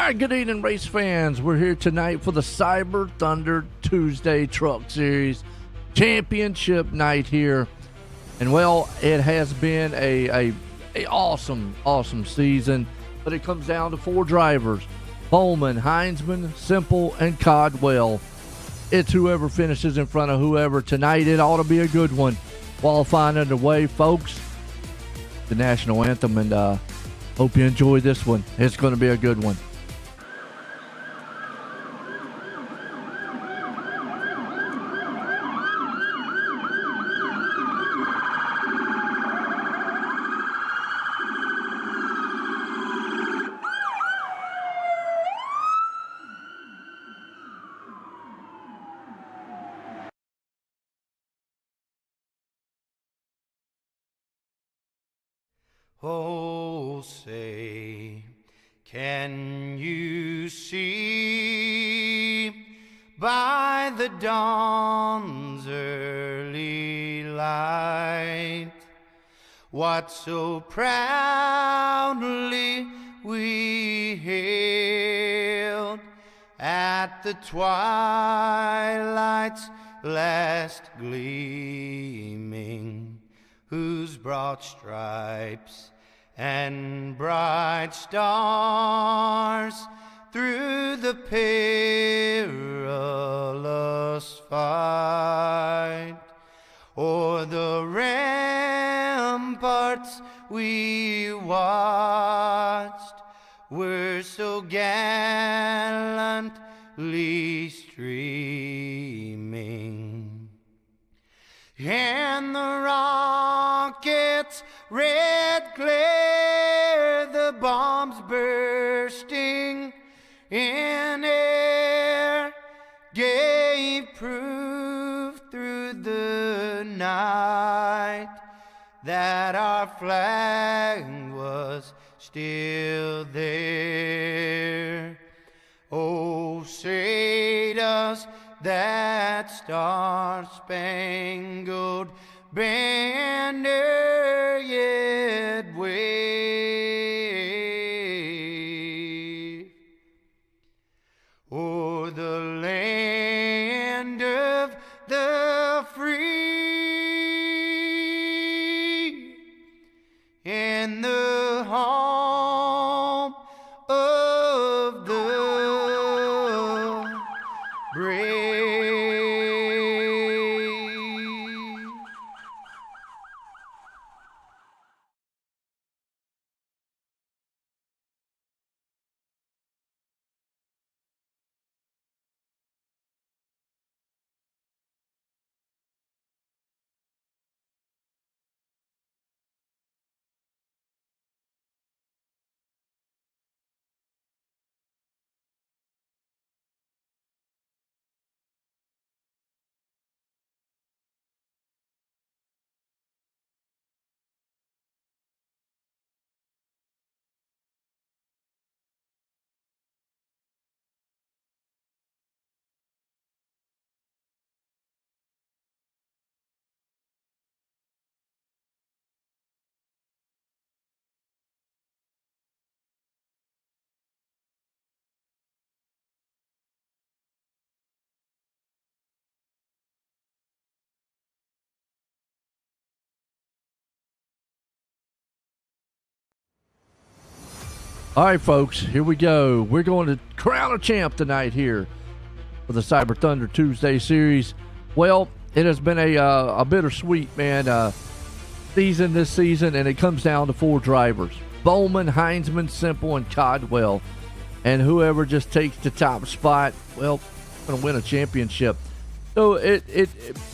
right, good evening, race fans. We're here tonight for the Cyber Thunder Tuesday Truck Series Championship night here. And, well, it has been a awesome season, but it comes down to four drivers: Bowman, Heinzman, Simple, and Codwell. It's whoever finishes in front of whoever tonight. It ought to be a good one. Qualifying underway, folks. The national anthem, and hope you enjoy this one. It's going to be a good one. Oh, say, can you see by the dawn's early light what so proudly we hailed at the twilight's last gleaming, whose broad stripes and bright stars through the perilous fight o'er the ramparts we watched were so gallantly streaming, and the rockets' red glare, the bombs bursting in air, gave proof through the night that our flag was still there. Oh, say does that star-spangled banner yet wave o'er the land of the free and the home of the brave? All right, folks, here we go. We're going to crown a champ tonight here for the Cyber Thunder Tuesday Series. Well, it has been a bittersweet, season this season, and it comes down to four drivers: Bowman, Heinzman, Simple, and Codwell. And whoever just takes the top spot, well, going to win a championship. So it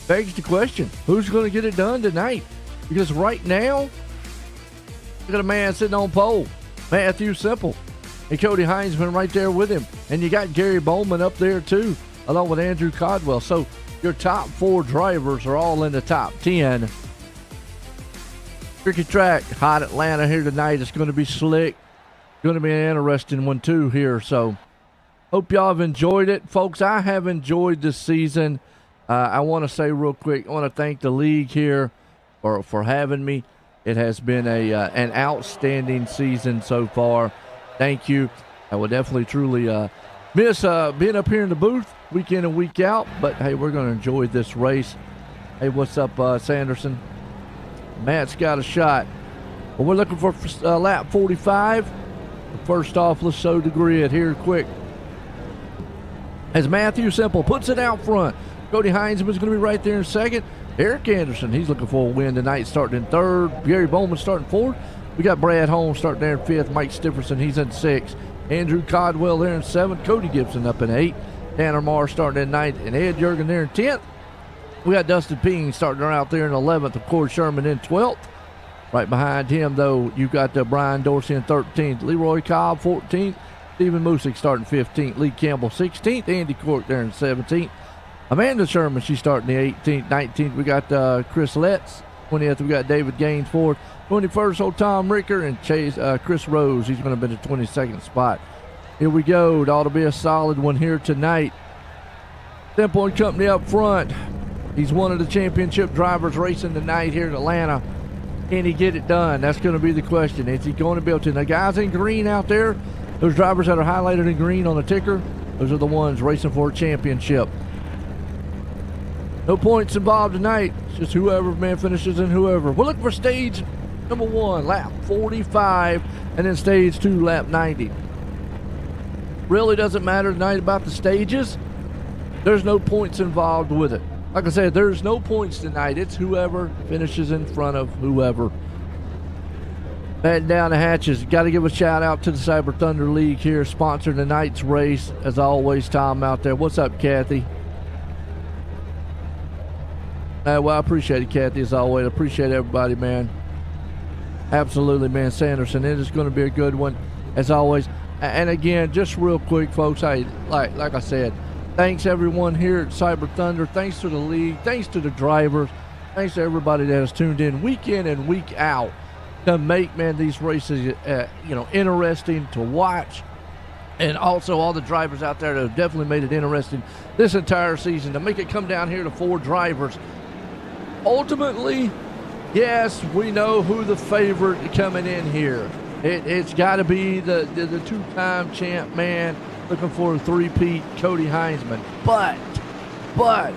begs the question, who's going to get it done tonight? Because right now, you got a man sitting on pole, Matthew Simple, and Cody Heinzman right there with him. And you got Gary Bowman up there too, along with Andrew Codwell. So your top four drivers are all in the top 10. Tricky track, hot Atlanta here tonight. It's going to be slick. Going to be an interesting one too here. So hope y'all have enjoyed it. Folks, I have enjoyed this season. I want to say real quick, I want to thank the league here for having me. It has been an outstanding season so far. Thank you. I will definitely truly miss being up here in the booth week in and week out, but hey, we're going to enjoy this race. Hey, what's up, Sanderson? Matt's got a shot. Well, we're looking for lap 45. First off, let's show the grid here quick. As Matthew Simple puts it out front. Cody Heinzman's going to be right there in second. Eric Anderson, he's looking for a win tonight, starting in third. Gary Bowman starting fourth. We got Brad Holmes starting there in fifth. Mike Stifferson, he's in sixth. Andrew Codwell there in seventh. Cody Gibson up in eighth. Tanner Marr starting in ninth. And Ed Jurgen there in 10th. We got Dustin Ping starting out there in 11th. Of course, Sherman in 12th. Right behind him, though, you've got Brian Dorsey in 13th. Leroy Cobb, 14th. Stephen Musick starting 15th. Lee Campbell, 16th. Andy Cork there in 17th. Amanda Sherman, she's starting the 18th. 19th, we got Chris Letts. 20th, we got David Gaines, 4th. 21st, old Tom Ricker. And Chris Rose, he's going to be in the 22nd spot. Here we go. It ought to be a solid one here tonight. Temple and Company up front. He's one of the championship drivers racing tonight here in Atlanta. Can he get it done? That's going to be the question. Is he going to be able to? The guys in green out there, those drivers that are highlighted in green on the ticker, those are the ones racing for a championship. No points involved tonight. It's just whoever, man, finishes in whoever. We're looking for stage number 1, lap 45, and then stage 2, lap 90. Really doesn't matter tonight about the stages. There's no points involved with it. Like I said, there's no points tonight. It's whoever finishes in front of whoever. Batten down the hatches. Got to give a shout out to the Cyber Thunder League here, sponsoring tonight's race. As always, Tom out there. What's up, Kathy? Well, I appreciate it, Kathy, as always. I appreciate everybody, man. Absolutely, man. Sanderson, it is going to be a good one, as always. And again, just real quick, folks, like I said, thanks everyone here at Cyber Thunder. Thanks to the league. Thanks to the drivers. Thanks to everybody that has tuned in and week out to make, man, these races, interesting to watch. And also all the drivers out there that have definitely made it interesting this entire season to make it come down here to 4 drivers. Ultimately, yes, we know who the favorite coming in here. It's got to be the 2-time champ, man, looking for a 3-peat, Cody Heinzman. But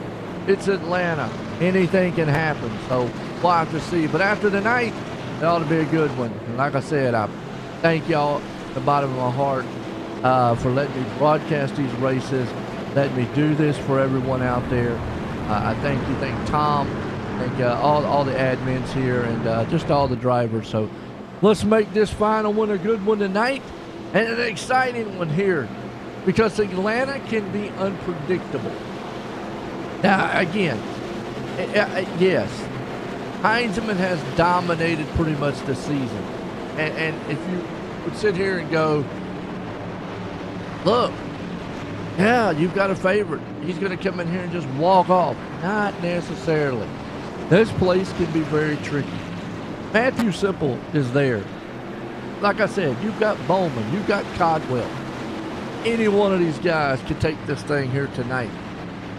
it's Atlanta. Anything can happen, so we'll have to see. But after tonight, it ought to be a good one. And like I said, I thank y'all at the bottom of my heart for letting me broadcast these races, letting me do this for everyone out there. I thank you. Thank Tom. Thank all the admins here and just all the drivers. So let's make this final one a good one tonight and an exciting one here, because Atlanta can be unpredictable. Now, again, yes, Heinzman has dominated pretty much the season. And if you would sit here and go, look, yeah, you've got a favorite. He's going to come in here and just walk off. Not necessarily. This place can be very tricky. Matthew Simple is there. Like I said, you've got Bowman, you've got Codwell. Any one of these guys can take this thing here tonight.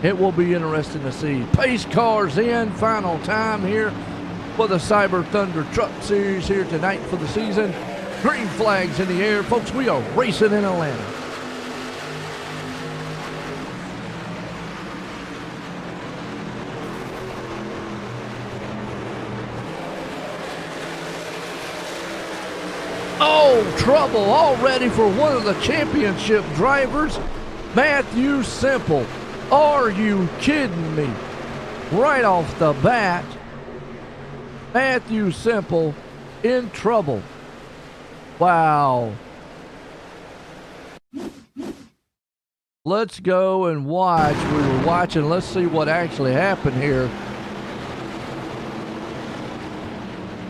It will be interesting to see. Pace cars in, final time here for the Cyber Thunder Truck Series here tonight for the season. Green flags in the air. Folks, we are racing in Atlanta. Oh, trouble already for one of the championship drivers, Matthew Simple. Are you kidding me? Right off the bat, Matthew Simple in trouble. Wow. Let's go and watch. We were watching. Let's see what actually happened here.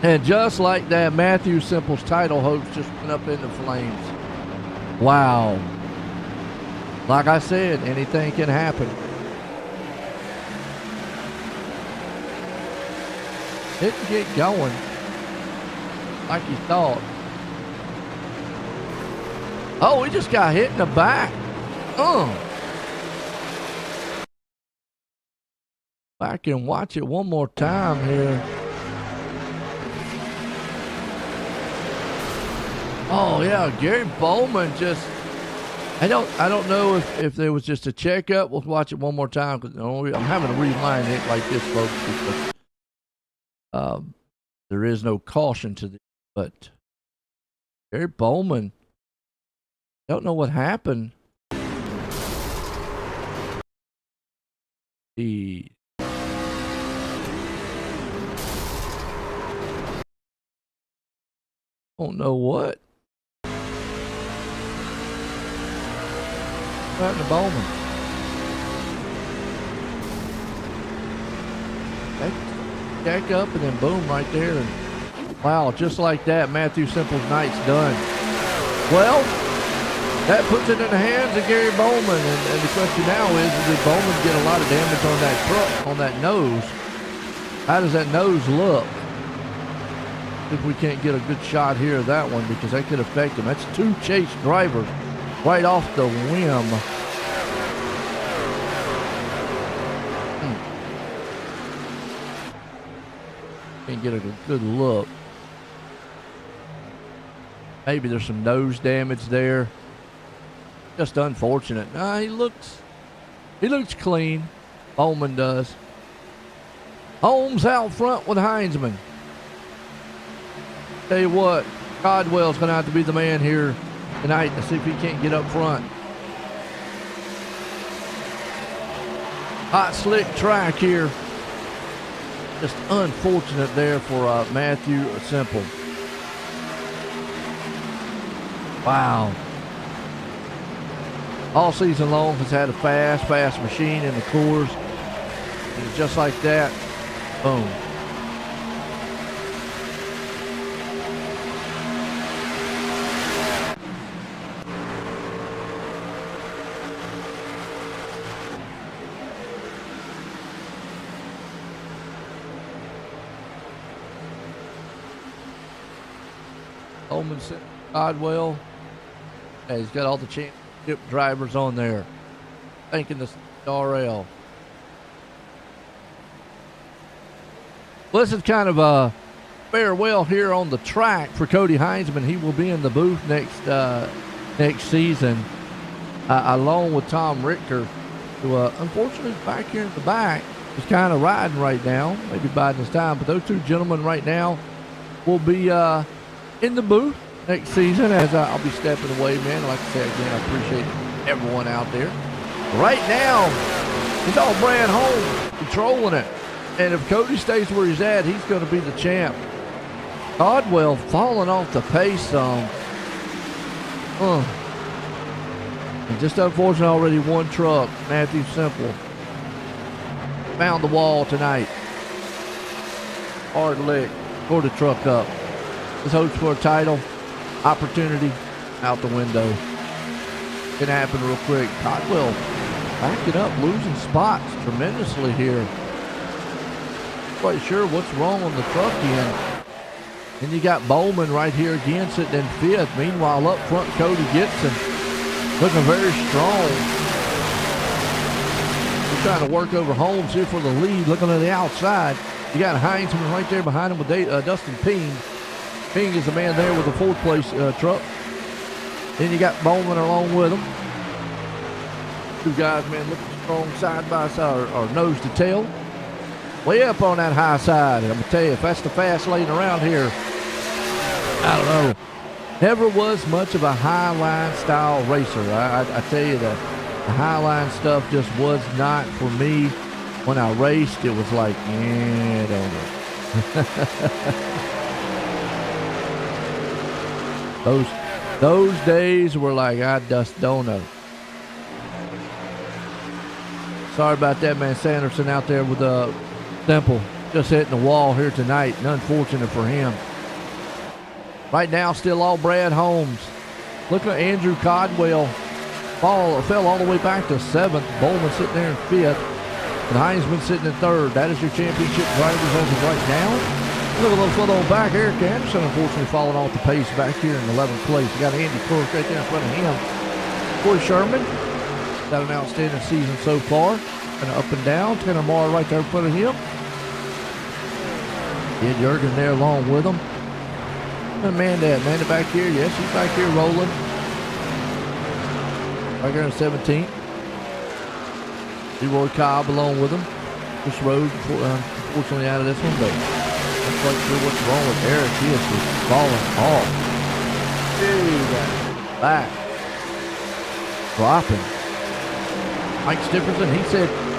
And just like that, Matthew Simple's title hopes just went up into flames. Wow. Like I said, anything can happen. Didn't get going like he thought. Oh, he just got hit in the back. Back and watch it one more time here. Oh, yeah, Gary Bowman just I don't know if there was just a checkup. We'll watch it one more time because I'm having to rewind it like this, folks, because there is no caution to this. But Gary Bowman, don't know what happened. He don't know what. What happened to Bowman? Jack up and then boom right there. And wow, just like that, Matthew Simple's night's done. Well, that puts it in the hands of Gary Bowman. And the question now is did Bowman get a lot of damage on that truck, on that nose? How does that nose look? If we can't get a good shot here of that one because that could affect him. That's two chase drivers right off the whim. Can't get a good look. Maybe there's some nose damage there. Just unfortunate. Nah, he looks clean. Bowman does. Holmes out front with Heinzman. Tell you what, Codwell's going to have to be the man here tonight to see if he can't get up front. Hot slick track here. Just unfortunate there for Matthew Simple. Wow. All season long has had a fast machine in the cores. And just like that, boom. Holman, Codwell. Yeah, he's got all the championship drivers on there. Thanking the RL. Well, this is kind of a farewell here on the track for Cody Heinzman. He will be in the booth next season, along with Tom Richter, who unfortunately is back here in the back. He's kind of riding right now, maybe biding his time. But those two gentlemen right now will be in the booth next season as I'll be stepping away, man. Like I said again, I appreciate everyone out there. Right now, it's all Brad Holmes controlling it. And if Cody stays where he's at, he's going to be the champ. Codwell falling off the pace some. And just unfortunate, already one truck, Matthew Simple, found the wall tonight. Hard lick, tore the truck up. His hopes for a title, opportunity, out the window. Can happen real quick. Codwell backing up, losing spots tremendously here. Quite sure what's wrong on the truck end. And you got Bowman right here again sitting in fifth. Meanwhile, up front, Cody Gibson looking very strong. He's trying to work over Holmes here for the lead, looking to the outside. You got Heinzman right there behind him with Dustin Ping. Ping is the man there with the fourth place truck. Then you got Bowman along with him. Two guys, man, looking strong side by side, or nose to tail. Way up on that high side. And I'm going to tell you, if that's the fast lane around here, I don't know. Never was much of a high line style racer. I tell you, the high line stuff just was not for me. When I raced, it was like, I don't know. Those days were like, I just don't know. Sorry about that, man. Sanderson out there with Simple just hitting the wall here tonight, and unfortunate for him. Right now, still all Brad Holmes. Look at Andrew Codwell fell all the way back to seventh. Bowman sitting there in fifth, and Heinzman sitting in third. That is your championship drivers as of right now. Look a little foot on back. Eric Anderson, unfortunately, falling off the pace back here in 11th place. You got Andy Clark right there in front of him. Corey Sherman got an outstanding season so far. Kind of up and down. Tanner Marr right there in front of him. Ed Jurgen there along with him. And Amanda back here. Yes, he's back here rolling. right here in 17th. Leroy Cobb along with him. Chris Rhodes, unfortunately, out of this one, but I'm quite sure what's wrong with Eric. He is just falling off. Dude, back. Dropping. Mike Stipperson,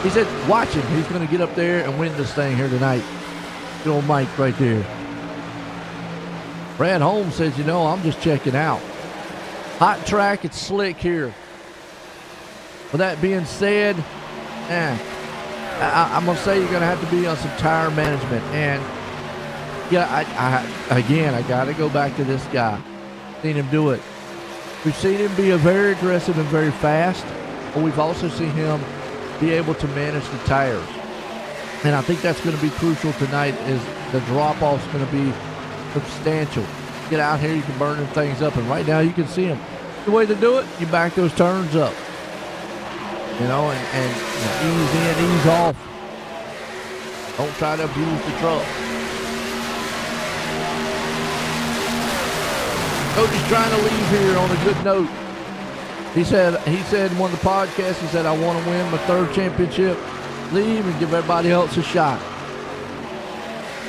he said, watch him. He's going to get up there and win this thing here tonight. Good old Mike right there. Brad Holmes says, I'm just checking out. Hot track, it's slick here. With that being said, I'm going to say you're going to have to be on some tire management. And, I got to go back to this guy. Seen him do it. We've seen him be very aggressive and very fast, but we've also seen him be able to manage the tires. And I think that's going to be crucial tonight is the drop-off's going to be substantial. Get out here, you can burn them things up, and right now you can see them. The way to do it, you back those turns up. And ease in, ease off. Don't try to abuse the truck. Cody's trying to leave here on a good note. He said in one of the podcasts, he said, I want to win my third championship. Leave and give everybody else a shot.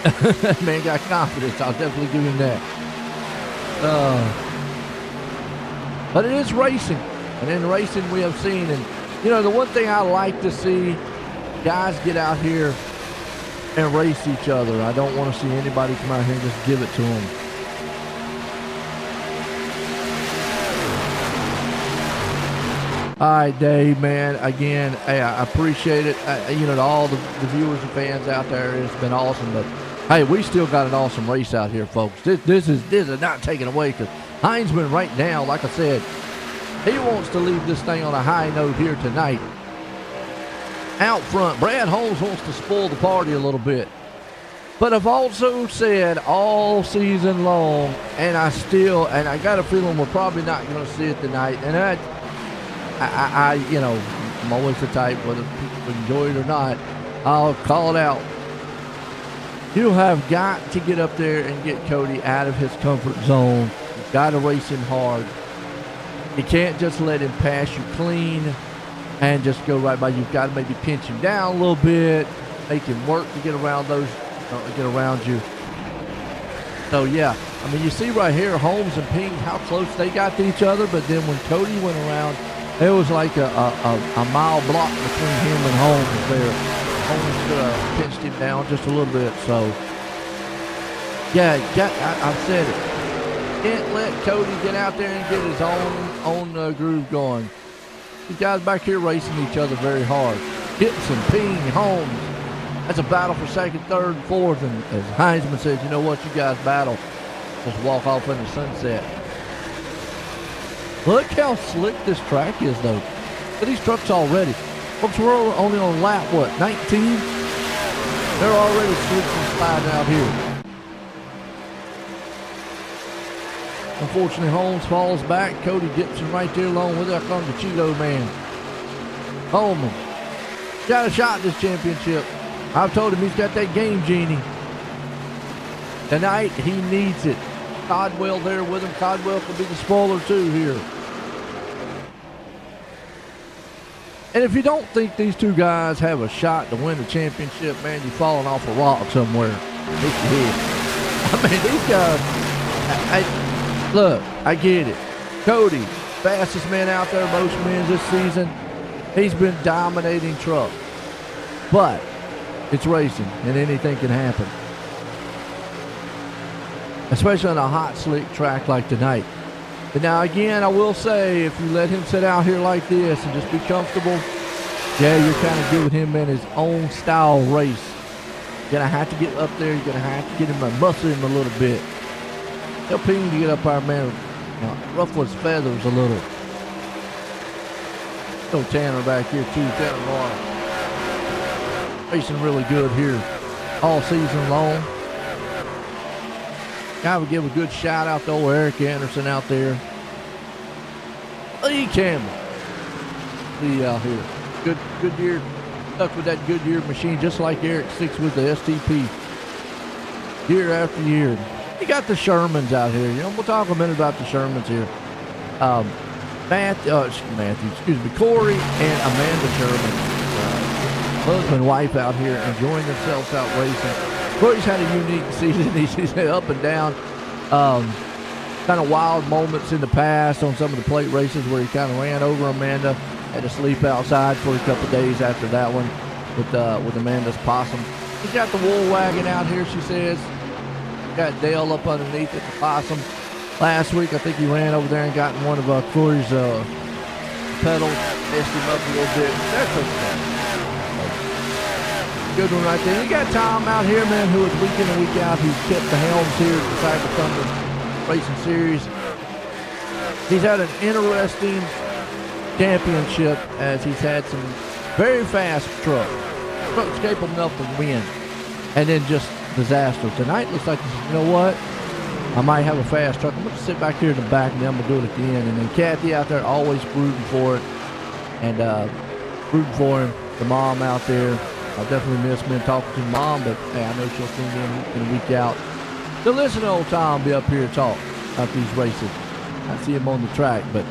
That man got confidence. I'll definitely give him that. But it is racing. And in racing we have seen, and the one thing I like to see, guys get out here and race each other. I don't want to see anybody come out here and just give it to them. All right, Dave, man. Again, hey, I appreciate it. To all the viewers and fans out there, it's been awesome. But hey, we still got an awesome race out here, folks. This is not taken away because Heinzman right now, like I said, he wants to leave this thing on a high note here tonight. Out front, Brad Holmes wants to spoil the party a little bit. But I've also said all season long, and I got a feeling we're probably not going to see it tonight. And I'm always the type, whether people enjoy it or not, I'll call it out. You have got to get up there and get Cody out of his comfort zone. You've got to race him hard. You can't just let him pass you clean and just go right by. You've got to maybe pinch him down a little bit, make him work to get around you. So, yeah, you see right here, Holmes and Ping, how close they got to each other, but then when Cody went around, it was like a mile block between him and Holmes there. Holmes pinched him down just a little bit. So, yeah, I've said it. Can't let Cody get out there and get his own groove going. These guys back here racing each other very hard. Gibson, Ping, Holmes. That's a battle for second, third, and fourth. And as Heinzman says, you know what, you guys battle. Just walk off in the sunset. Look how slick this track is, though. Look at these trucks already. Folks, we're only on lap, 19? They're already slick and sliding out here. Unfortunately, Holmes falls back. Cody Gibson right there along with it. There comes the Cheeto man. Holman got a shot at this championship. I've told him he's got that game genie. Tonight, he needs it. Codwell there with him. Codwell could be the spoiler too here. And if you don't think these two guys have a shot to win the championship, man, you're falling off a rock somewhere. Hit your head. These guys, look, I get it. Cody, fastest man out there, most wins this season. He's been dominating truck. But it's racing, and anything can happen. Especially on a hot, slick track like tonight. But now, again, I will say, if you let him sit out here like this and just be comfortable, yeah, you're kind of giving him in his own style race. You're going to have to get up there. You're going to have to get him and muscle him a little bit. Help him to get up our man, ruffle his feathers a little. Throw Tanner back here, too. Tanner Moore. Racing really good here all season long. I would give a good shout out to old Eric Anderson out there. Lee Campbell. Lee out here. Goodyear. Stuck with that Goodyear machine just like Eric sticks with the STP. Year after year. You got the Shermans out here. We'll talk a minute about the Shermans here. Corey and Amanda Sherman, husband and wife out here enjoying themselves out racing. Corey's had a unique season. He's had up and down, kind of wild moments in the past on some of the plate races where he kind of ran over Amanda, had to sleep outside for a couple days after that one with Amanda's possum. He's got the wool wagon out here, she says. Got Dale up underneath it, the possum. Last week, I think he ran over there and got in one of Corey's pedals, messed him up a little bit. That's okay. Good one right there. You got Tom out here, man, who is week in and week out. He's kept the helms here at the Cyber Thunder Racing Series. He's had an interesting championship as he's had some very fast trucks. Trucks capable enough to win. And then just disaster. Tonight looks like, you know what? I might have a fast truck. I'm going to sit back here in the back and then I'm going to do it again. And then Kathy out there always rooting for it. And rooting for him. The mom out there. I definitely miss me talking to mom, but hey, I know she'll tune in a week out. So listen to old Tom be up here and talk about these races. I see him on the track. And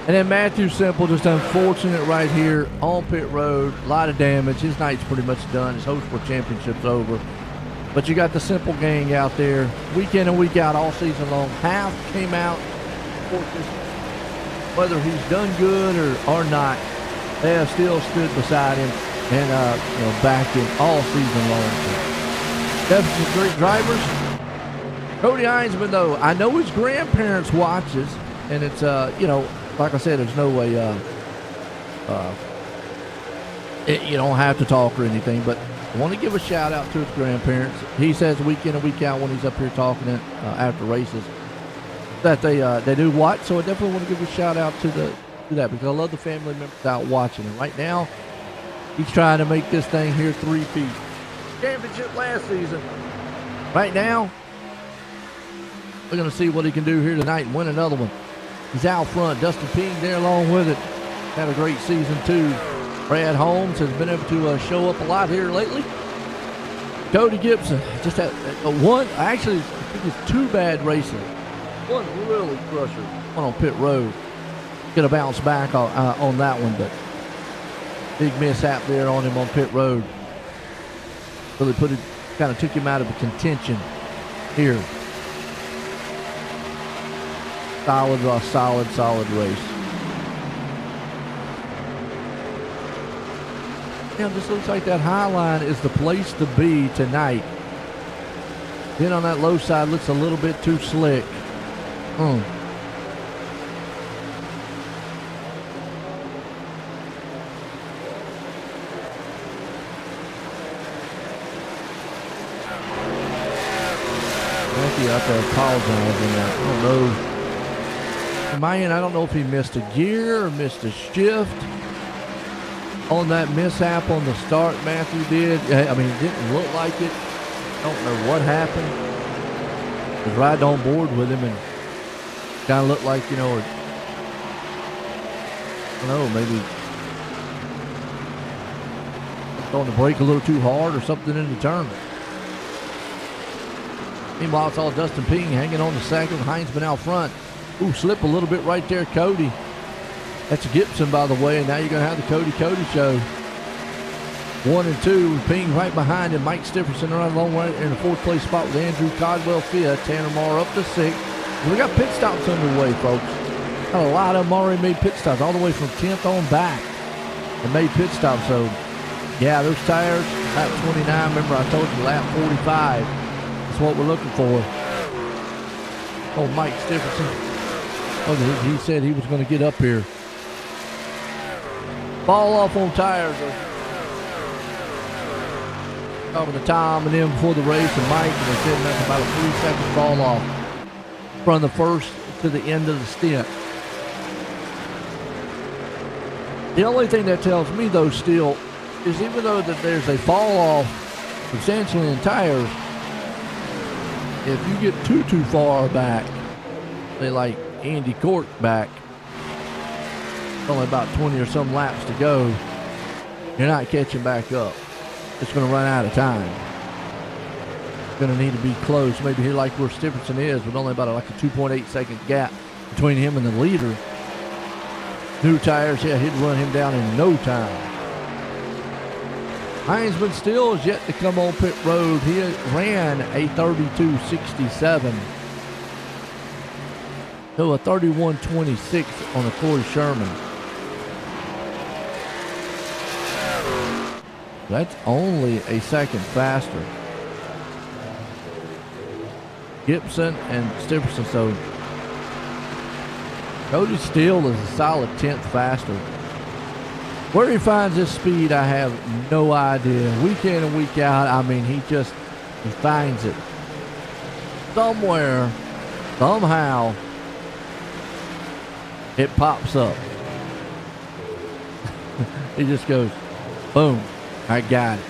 then Matthew Simple, just unfortunate right here on pit road. A lot of damage. His night's pretty much done. His Host World Championship's over. But you got the Simple gang out there, week in and week out, all season long. Half came out, whether he's done good or not, they have still stood beside him and backed him all season long. Definitely great drivers. Cody Heinzman, though, I know his grandparents watches, and it's like I said, there's no way you don't have to talk or anything, but I want to give a shout out to his grandparents. He says week in and week out when he's up here talking after races that they do watch. So I definitely want to give a shout out to that because I love the family members out watching. And right now, he's trying to make this thing here 3-peat. Championship last season. Right now, we're going to see what he can do here tonight and win another one. He's out front. Dustin Ping there along with it. Had a great season too. Brad Holmes has been able to show up a lot here lately. Cody Gibson just had one, actually, I think it's 2 bad races. One really crusher, one on pit road. Gonna bounce back on that one, but big mishap there on him on pit road. Really kind of took him out of contention here. Solid race. Yeah, this looks like that high line is the place to be tonight. Then on that low side looks a little bit too slick. Matthew out there apologizing. I don't know. In my end, I don't know if he missed a gear or missed a shift. On that mishap on the start, Matthew did. I mean, it didn't look like it. Don't know what happened. I was riding on board with him and kind of looked like, I don't know, maybe on the brake a little too hard or something in the turn. Meanwhile, it's all Dustin Ping hanging on the second. Heinzman out front. Ooh, slip a little bit right there, Cody. That's Gibson, by the way, and now you're going to have the Cody show. 1 and 2, Ping right behind him. Mike Stifferson right along right in the 4th place spot with Andrew Codwell 5th. Tanner Marr up to 6th. We got pit stops underway, folks. Got a lot of them already made pit stops, all the way from 10th on back. And made pit stops, so yeah, those tires, lap 29, remember I told you lap 45. That's what we're looking for. Oh, Mike Stifferson. Oh, he said he was going to get up here. Fall off on tires. Talking to Tom and them before the race and Mike, and they said that's about a 3-second fall off from the first to the end of the stint. The only thing that tells me, though, still, is even though that there's a fall off substantially in tires, if you get too far back, say like Andy Court back, only about 20 or some laps to go, you're not catching back up. It's going to run out of time. It's going to need to be close, maybe here like where Stephenson is, with only about like a 2.8 second gap between him and the leader. New tires, yeah, he'd run him down in no time. Heinzman still is yet to come on pit road. He ran a 32.67 to a 31.26 on a Corey Sherman. That's only a second faster. Gibson and Stipperson, so Cody Steele is a solid 10th faster. Where he finds this speed, I have no idea. Week in and week out, I mean, he finds it. Somewhere, somehow, it pops up. He just goes, boom, I got it.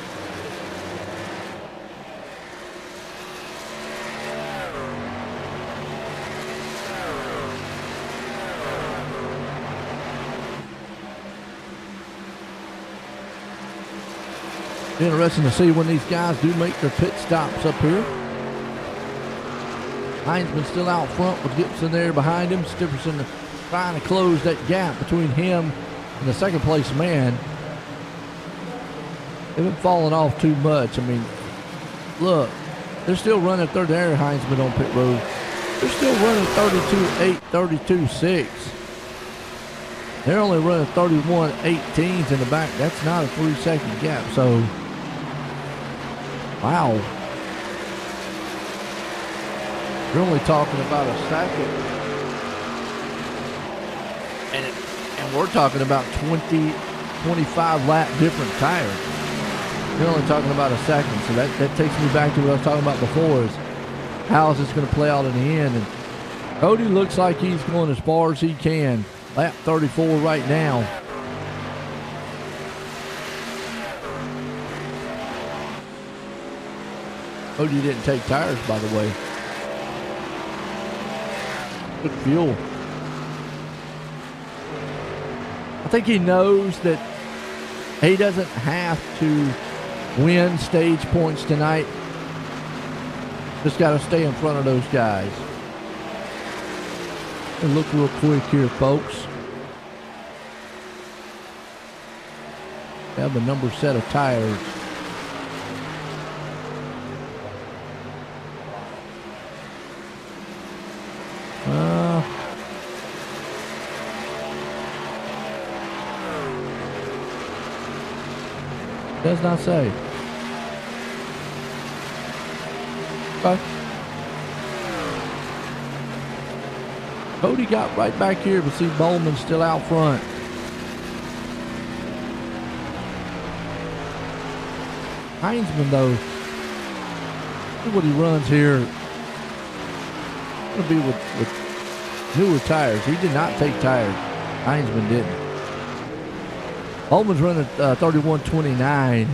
Interesting to see when these guys do make their pit stops up here. Heinzman still out front with Gibson there behind him. Stipperson trying to close that gap between him and the second place man. They've been falling off too much. I mean, look, they're still running third there, Heinzman on pit road. They're still running 32.8, 32.6. They're only running 31.18s in the back. That's not a 3-second gap. So, wow. You're only talking about a second. And we're talking about 20, 25 lap different tires. You're only talking about a second. So that takes me back to what I was talking about before, is how is this going to play out in the end. And Cody looks like he's going as far as he can. Lap 34 right now. Cody didn't take tires, by the way. Good fuel. I think he knows that he doesn't have to win stage points tonight. Just got to stay in front of those guys. And look real quick here, folks. They have a number set of tires. Does not say. Okay. Cody got right back here, but see Bowman still out front. Heinzman, though, see what he runs here. Going to be with newer tires. He did not take tires. Heinzman didn't. Bowman's running 31.29.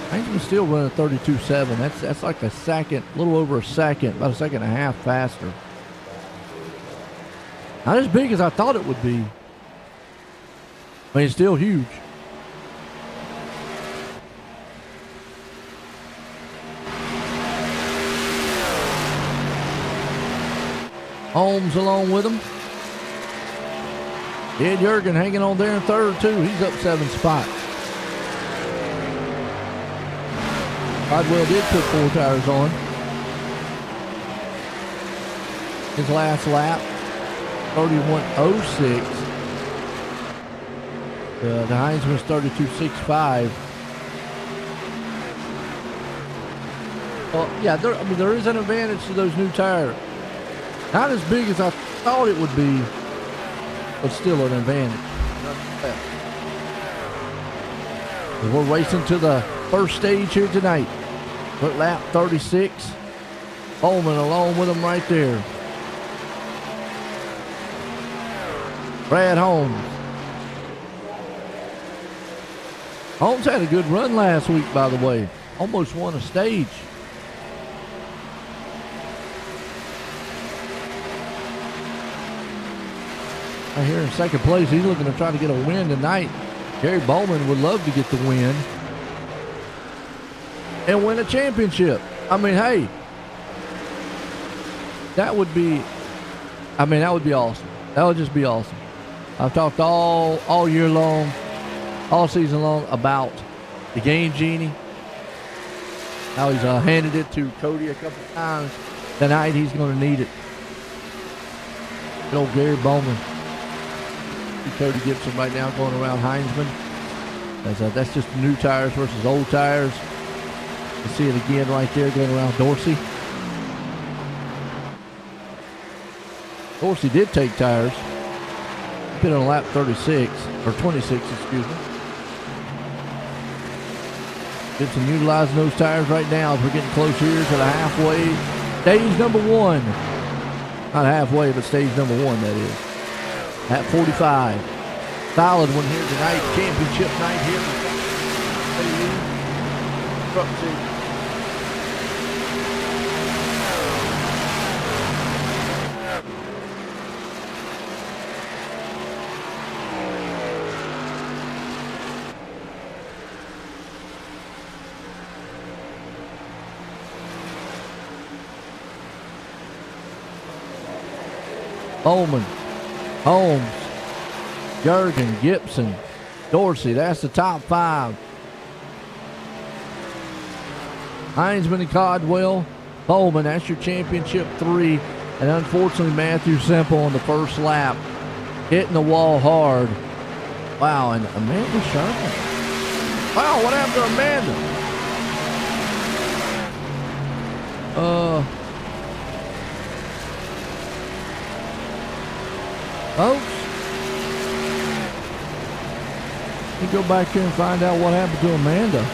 Heinzman's still running 32.7. That's like a second, a little over a second, about a second and a half faster. Not as big as I thought it would be. I mean, it's still huge. Holmes along with him. Ed Jurgen hanging on there in third, too. He's up 7 spots. Rodwell did put 4 tires on. His last lap, 31.06. The Heinzman's 32.65. Well, yeah, there is an advantage to those new tires. Not as big as I thought it would be, but still an advantage. We're racing to the first stage here tonight. Put lap 36. Bowman along with him right there. Brad Holmes. Holmes had a good run last week, by the way. Almost won a stage. Right here in second place, he's looking to try to get a win tonight. Gary Bowman would love to get the win and win a championship. I mean, hey, that would be awesome. That would just be awesome. I've talked all year long, all season long about the Game Genie. Now he's handed it to Cody a couple times. Tonight he's going to need it. Good old Gary Bowman. Cody Gibson right now going around Heinzman. That's just new tires versus old tires. You see it again right there going around Dorsey. Dorsey did take tires. Been on lap 36, or 26, excuse me. Gibson utilizing those tires right now as we're getting close here to the halfway. Stage number 1. Not halfway, but stage number 1, that is. At 45. Solid one here tonight. Championship night here. Truck season. Bowman, Holmes, Jurgen, Gibson, Dorsey. That's the top 5. Heinzman and Codwell. Bowman, that's your championship 3. And unfortunately, Matthew Semple on the first lap. Hitting the wall hard. Wow, and Amanda Sherman. Wow, what happened to Amanda? Folks, you go back here and find out what happened to Amanda.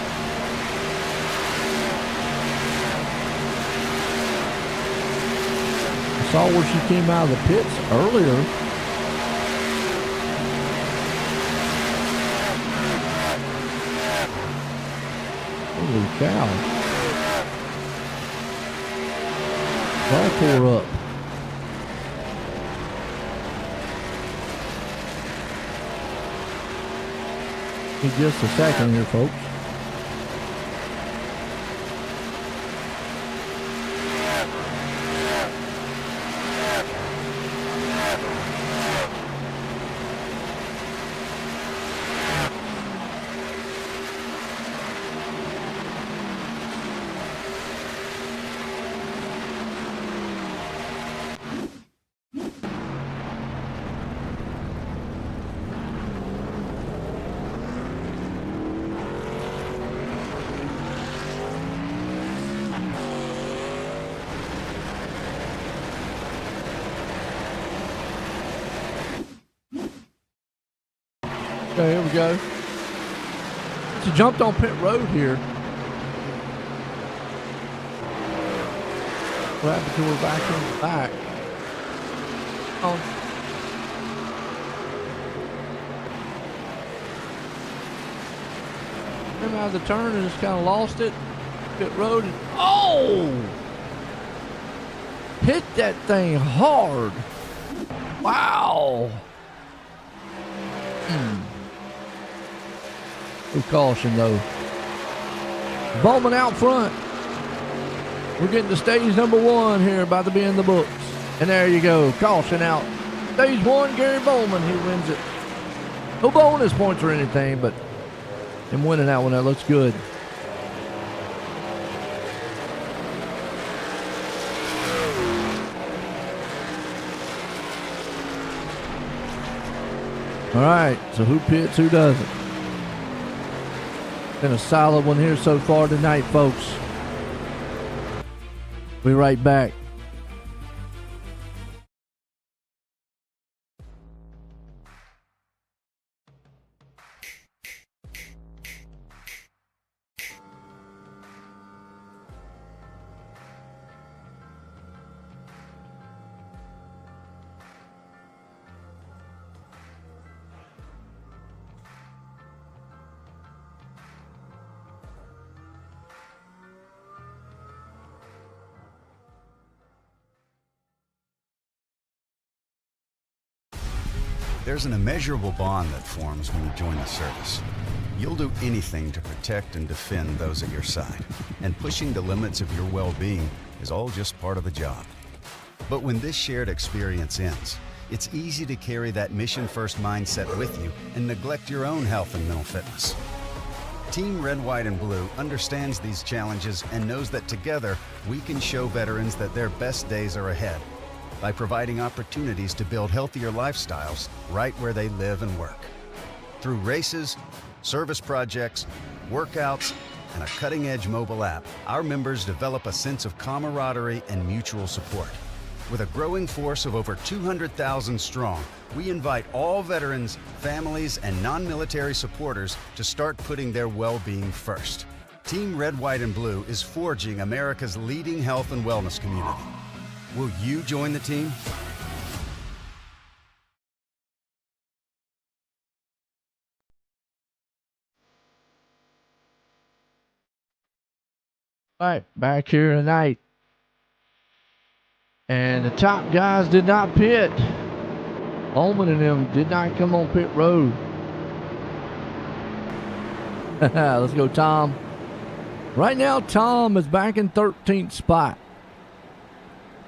I saw where she came out of the pits earlier. Holy cow. All tore up. In just a second here, folks. Okay, here we go. She jumped on pit road here. What happened to her back in the back? Oh. Came out of the turn and just kind of lost it. Pit road and oh! Hit that thing hard. Wow. With caution though. Bowman out front. We're getting to stage number 1 here, about to be in the books. And there you go. Caution out. Stage 1, Gary Bowman. He wins it. No bonus points or anything, but him winning that one, that looks good. All right, so who pits, who doesn't? Been a solid one here so far tonight, folks. Be right back. There's an immeasurable bond that forms when you join the service. You'll do anything to protect and defend those at your side, and pushing the limits of your well-being is all just part of the job. But when this shared experience ends, It's easy to carry that mission-first mindset with you and neglect your own health and mental fitness. Team Red, White, and Blue understands these challenges and knows that together we can show veterans that their best days are ahead by providing opportunities to build healthier lifestyles right where they live and work. Through races, service projects, workouts, and a cutting-edge mobile app, our members develop a sense of camaraderie and mutual support. With a growing force of over 200,000 strong, we invite all veterans, families, and non-military supporters to start putting their well-being first. Team Red, White, and Blue is forging America's leading health and wellness community. Will you join the team? All right, back here tonight. And the top guys did not pit. Holman and them did not come on pit road. Let's go, Tom. Right now, Tom is back in 13th spot.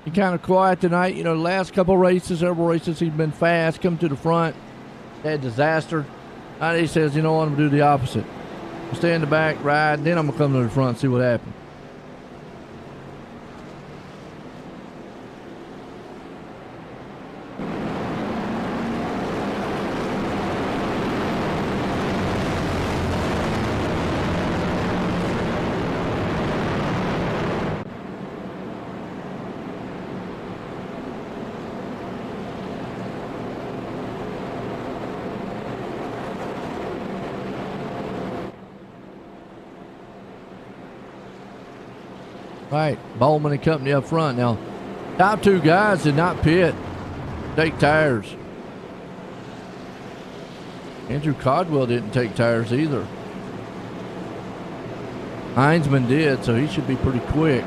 He kind of quiet tonight. You know, the last couple races, several races, he's been fast, come to the front. Had disaster. Now he says, you know what, I'm going to do the opposite. I'll stay in the back, ride, then I'm going to come to the front and see what happens. Right, Bowman and company up front. Now, top two guys did not pit, take tires. Andrew Codwell didn't take tires either. Heinzman did, so he should be pretty quick.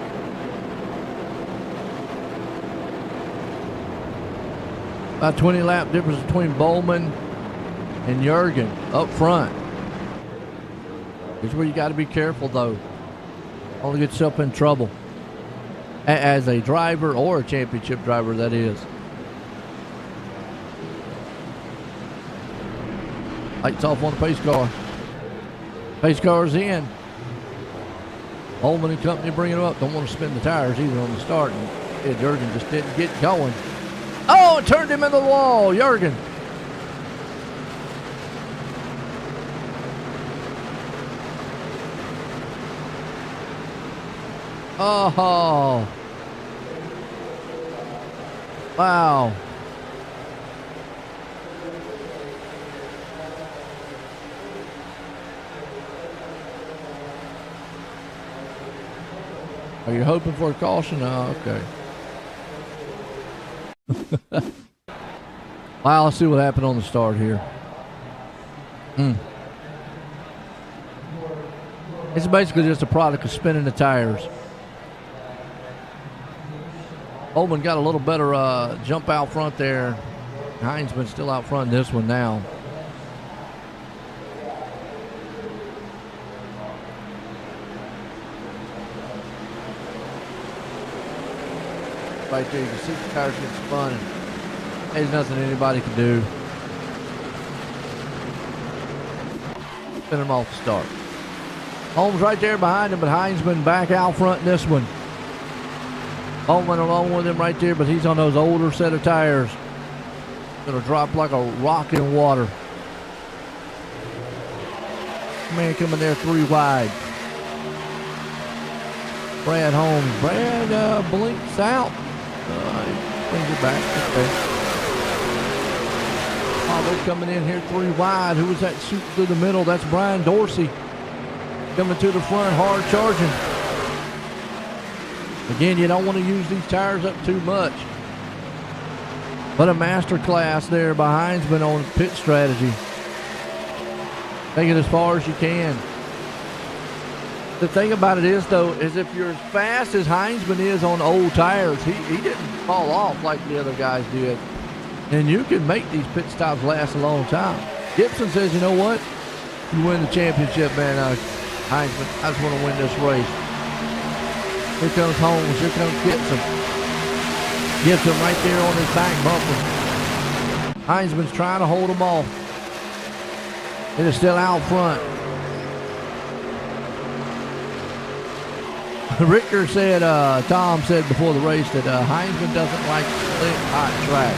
About 20 lap difference between Bowman and Jurgen up front. Here's where you got to be careful, though. Only get yourself in trouble. As a driver or a championship driver, that is. Lights off on the pace car. Pace car's in. Holman and company bringing it up. Don't want to spin the tires either on the start. And Jurgen just didn't get going. Oh, it turned him into the wall, Jurgen. Oh, wow. Are you hoping for a caution? Oh, okay. Wow, let's see what happened on the start here. It's basically just a product of spinning the tires. Holman got a little better jump out front there. Heinzman's still out front in this one now. Right there, you can see the tires get spun. And there's nothing anybody can do. Spin them off the start. Holmes right there behind him, but Heinzman back out front in this one. Holman along with him right there, but he's on those older set of tires. Gonna drop like a rock in water. Man coming there 3 wide. Brad Holmes. Brad blinks out. Brings it back. Okay. Oh, they're coming in here 3 wide. Who was that shooting through the middle? That's Brian Dorsey. Coming to the front, hard charging. Again, you don't want to use these tires up too much. But a master class there by Heinzman on pit strategy. Take it as far as you can. The thing about it is, though, is if you're as fast as Heinzman is on old tires, he didn't fall off like the other guys did. And you can make these pit stops last a long time. Gibson says, you know what? You win the championship, man. Heinzman, I just want to win this race. Here comes Holmes. Here comes Gibson. Gibson right there on his back bumper. Heinzman's trying to hold them off. It is still out front. Ricker said, Tom said before the race that Heinzman doesn't like slick, hot track.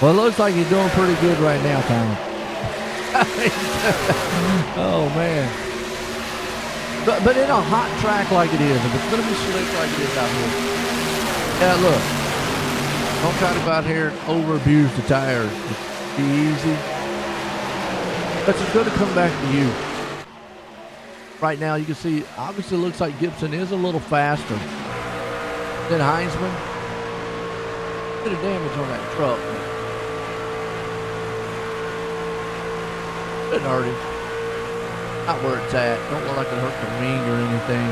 Well, it looks like he's doing pretty good right now, Tom. Oh, man. But in a hot track like it is, if it's going to be slick like it is out here, yeah, look. Don't try to go out here and over-abuse the tires. It's easy. But it's going to come back to you. Right now, you can see, obviously it looks like Gibson is a little faster than Heinzman. A bit of damage on that truck. Didn't hurt him. Not where it's at. Don't look like it hurt the wing or anything.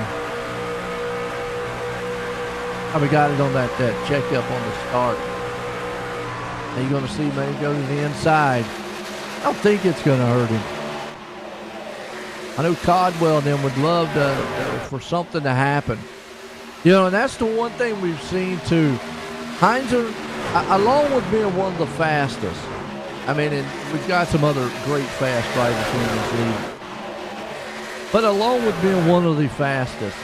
Probably got it on that checkup on the start. Now you're going to see maybe go to the inside. I don't think it's going to hurt him. I know Codwell and them would love for something to happen. You know, and that's the one thing we've seen too. Heinz, along with being one of the fastest, I mean, and we've got some other great fast drivers in this league. But along with being one of the fastest,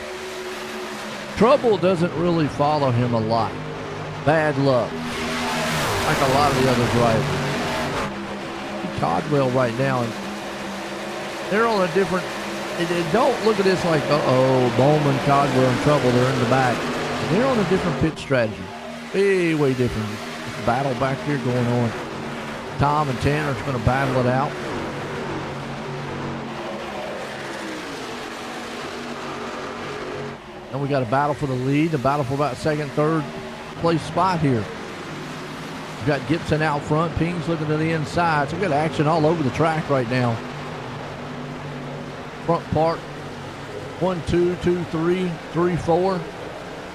trouble doesn't really follow him a lot. Bad luck, like a lot of the other drivers. Codwell right now, and they're on a different. They don't look at this like, Bowman, Codwell in trouble. They're in the back. They're on a different pit strategy, way different. There's a battle back here going on. Tom and Tanner's going to battle it out. And we got a battle for the lead, a battle for about second, third place spot here. We've got Gibson out front, Ping's looking to the inside. So we've got action all over the track right now. Front part, 1, 2, 2, 3, 3, 4.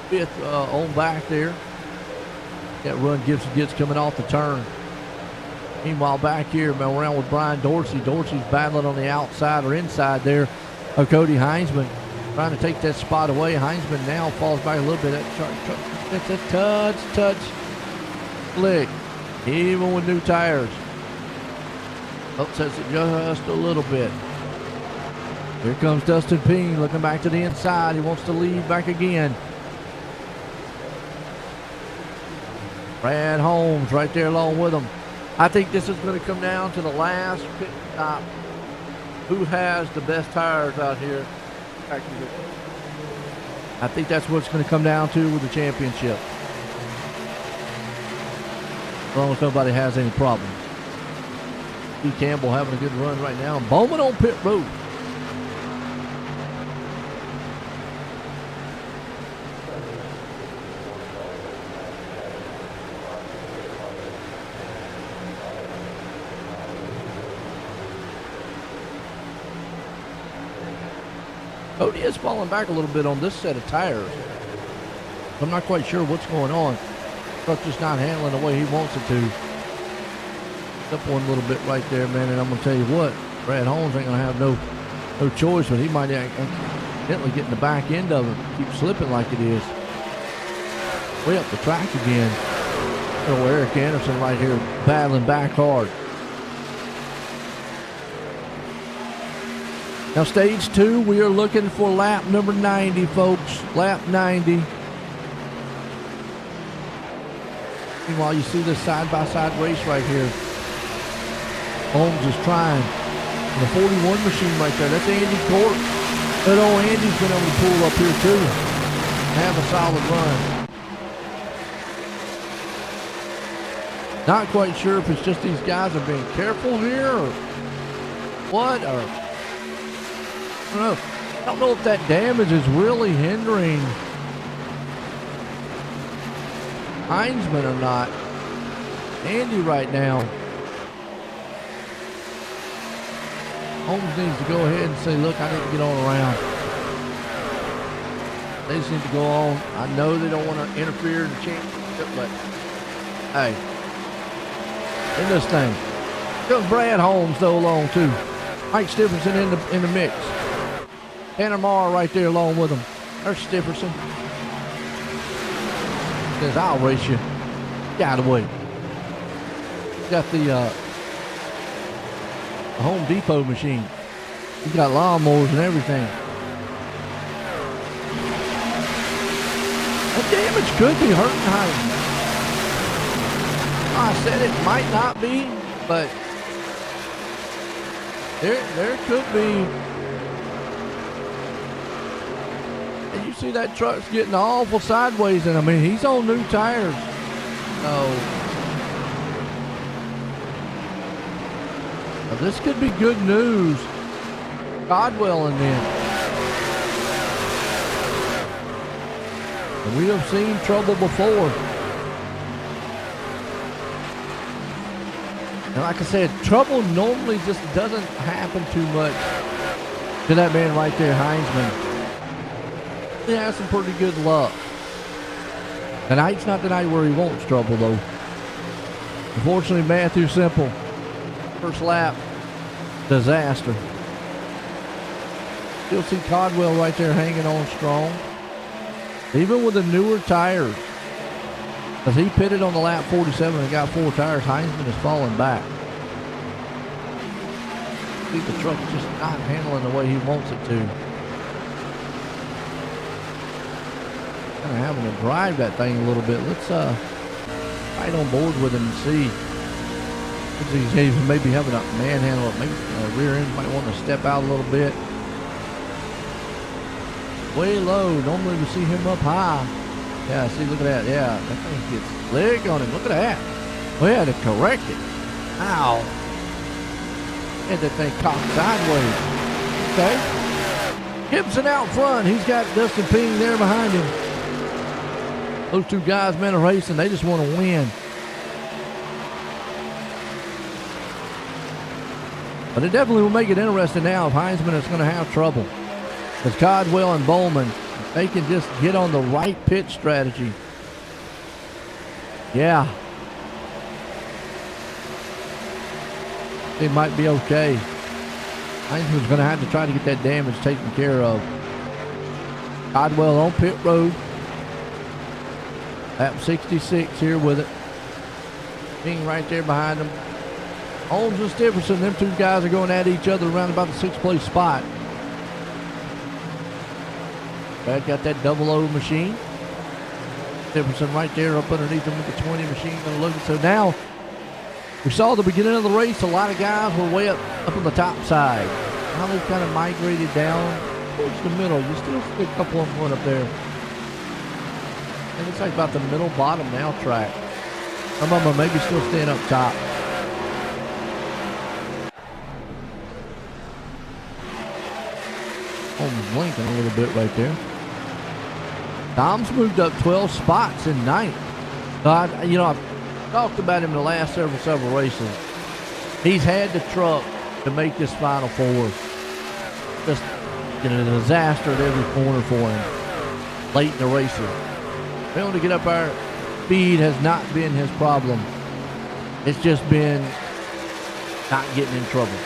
Fifth on back there. That run Gibson gets coming off the turn. Meanwhile, back here, around with Brian Dorsey. Dorsey's battling on the outside or inside there of Cody Heinzman, trying to take that spot away. Heinzman now falls back a little bit. It's a touch, slick, even with new tires. Upsets it just a little bit. Here comes Dustin Ping looking back to the inside. He wants to lead back again. Brad Holmes right there along with him. I think this is going to come down to the last pit stop. Who has the best tires out here? I think that's what it's going to come down to with the championship. As long as nobody has any problems. Steve Campbell having a good run right now. Bowman on pit road. Cody is falling back a little bit on this set of tires. I'm not quite sure what's going on. Truck's just not handling the way he wants it to. Up one little bit right there, man, and I'm going to tell you what, Brad Holmes ain't going to have no choice, but he might accidentally get in the back end of it, keep slipping like it is. Way up the track again. Little Eric Anderson right here battling back hard. Now, stage 2, we are looking for lap number 90, folks. Lap 90. Meanwhile, you see this side-by-side race right here. Holmes is trying. And the 41 machine right there, that's Andy Court. But Andy's been able to pull up here, too. Have a solid run. Not quite sure if it's just these guys are being careful here or what, or I don't know if that damage is really hindering Heinzman or not. Andy right now. Holmes needs to go ahead and say, look, I need to get on around. They just need to go on. I know they don't want to interfere in the championship, but hey, in this thing. Comes Brad Holmes though along too. Mike Stephenson in the mix. Tanner Marr right there along with him. There's Stephenson. Says, I'll race you. Get out of the way. Got the Home Depot machine. He's got lawnmowers and everything. That damage could be hurting Heisman. I said it might not be, but there could be. And you see that truck's getting awful sideways, and I mean he's on new tires. So now this could be good news. Codwell and them. And we have seen trouble before. And like I said, trouble normally just doesn't happen too much to that man right there, Heisman. He has some pretty good luck. Tonight's not the night where he wants trouble, though. Unfortunately, Matthew Simple, first lap, disaster. You'll see Codwell right there hanging on strong. Even with the newer tires. Because he pitted on the lap 47 and got 4 tires, Heisman is falling back. I think the truck's just not handling the way he wants it to. Kind of having to drive that thing a little bit. Let's right on board with him and see. He's maybe having a manhandle, maybe rear end might want to step out a little bit. Way low. Normally we see him up high. Yeah, see, look at that. Yeah, that thing gets leg on him. Look at that. We had to correct it. Ow. Had that thing cocked sideways. Okay. Gibson out front. He's got Dustin Ping there behind him. Those two guys, man, are racing. They just want to win. But it definitely will make it interesting now if Heisman is going to have trouble. Because Codwell and Bowman, they can just get on the right pit strategy. Yeah. It might be okay. Heisman's going to have to try to get that damage taken care of. Codwell on pit road. Lap 66 here with it. Being right there behind them. Holmes and Stephenson, them two guys are going at each other around about the 6th place spot. Brad got that double O machine. Stephenson right there up underneath him with the 20 machine. Looking. So now, we saw the beginning of the race, a lot of guys were way up on the top side. Now they've kind of migrated down towards the middle. You still see a couple of them going up there. And it's like about the middle bottom now track. Some of them are maybe still staying up top. Holmes blinking a little bit right there. Tom's moved up 12 spots in ninth. So I've talked about him in the last several races. He's had the truck to make this Final Four. Just a disaster at every corner for him late in the races. Failing to get up there, speed has not been his problem. It's just been not getting in trouble.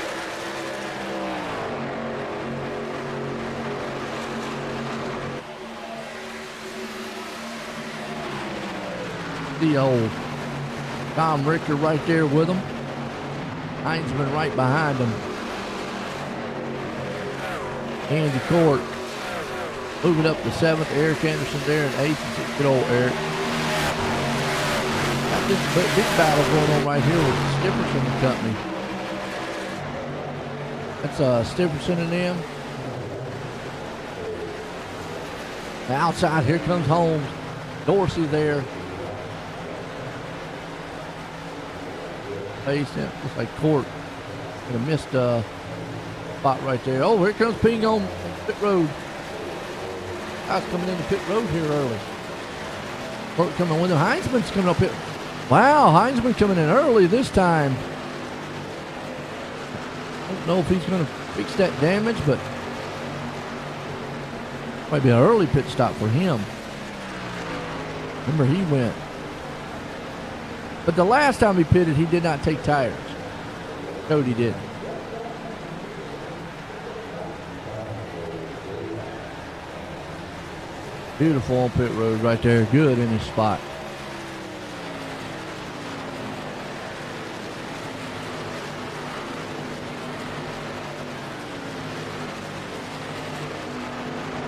The old Tom Richter right there with him. Heisman right behind him. Andy Court moving up to 7th. Eric Anderson there in 8th. Good old Eric. Got this big battle going on right here with Stipperson and company. That's Stipperson and them. The outside, here comes Holmes. Dorsey there. Looks like Court in a missed spot right there. Oh, here comes Ping on pit road. Guys coming into pit road here early. Court coming with him. Heisman's coming up here. Wow, Heisman coming in early this time. I don't know if he's going to fix that damage, but might be an early pit stop for him. Remember, he went. But the last time he pitted, he did not take tires. Cody did. Beautiful on pit road right there. Good in his spot.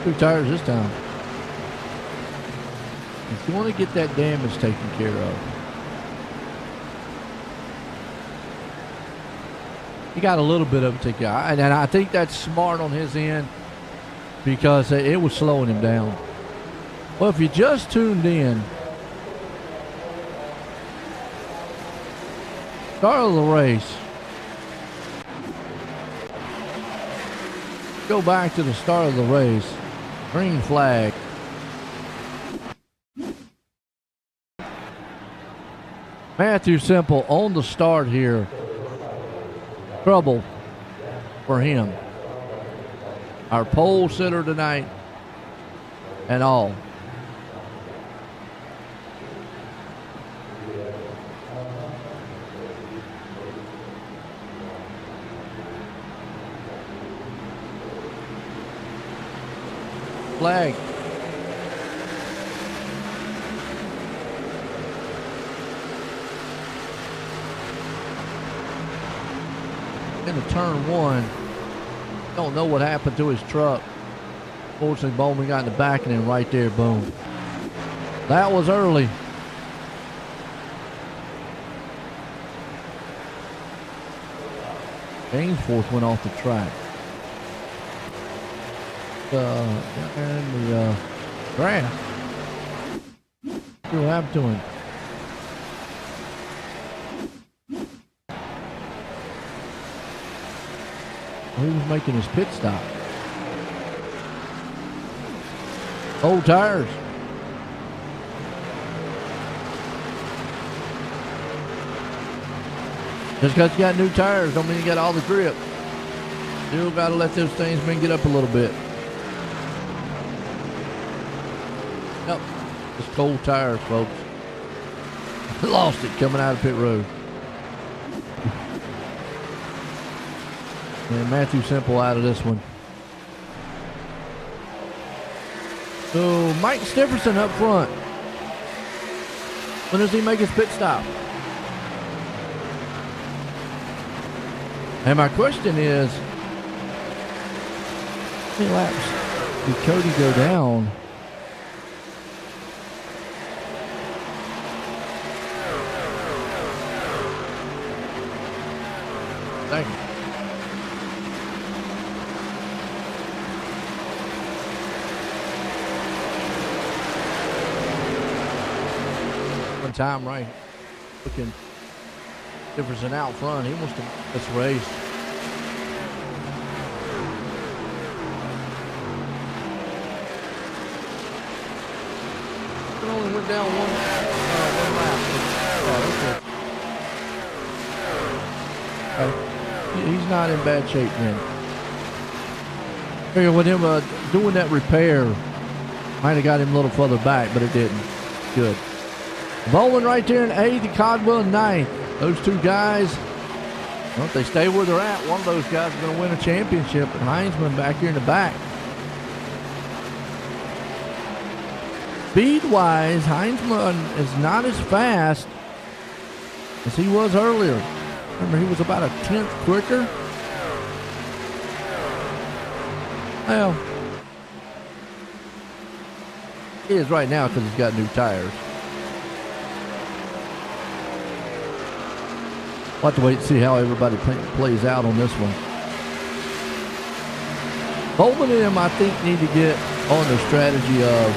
2 tires this time. He's going to get that damage taken care of. He got a little bit of it taken care of. And I think that's smart on his end because it was slowing him down. Well, if you just tuned in, start of the race. Go back to the start of the race. Green flag. Matthew Simple on the start here. Trouble for him. Our pole sitter tonight and all. Flag. Into turn 1. Don't know what happened to his truck. Fortunately, Bowman got in the back and then right there, boom. That was early. Ainsworth went off the track. And the grass. See what happened to him. He was making his pit stop. Old tires. Just because you got new tires don't mean you got all the grip. Still got to let those things get up a little bit. Nope. Just cold tires, folks. Lost it coming out of pit road. And Matthew Simple out of this one. So Mike Stephenson up front. When does he make his pit stop? And my question is, how many laps did Cody go down? Thank you. One time right, looking Jefferson out front. He wants to let's race. It only went down one lap. He's not in bad shape, man. Figure with him doing that repair, might have got him a little further back, but it didn't. Good. Bowman right there in 8th, Codwell in 9th. Those two guys, well, if they stay where they're at, one of those guys is going to win a championship. And Heinzman back here in the back. Speed-wise, Heinzman is not as fast as he was earlier. Remember, he was about a 10th quicker. Well, he is right now because he's got new tires. We'll have to wait and see how everybody plays out on this one. Bowman and him, I think, need to get on the strategy of,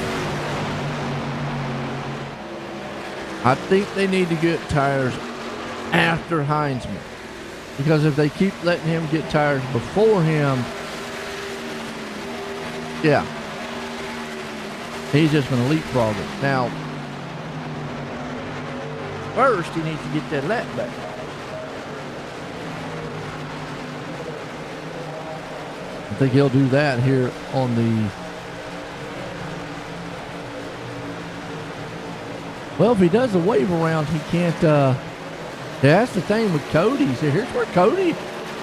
I think they need to get tires after Heinzman. Because if they keep letting him get tires before him, yeah, he's just going to leapfrog it. Now, first he needs to get that lap back. I think he'll do that here on the... Well, if he does the wave around, he can't... that's the thing with Cody. So here's where Cody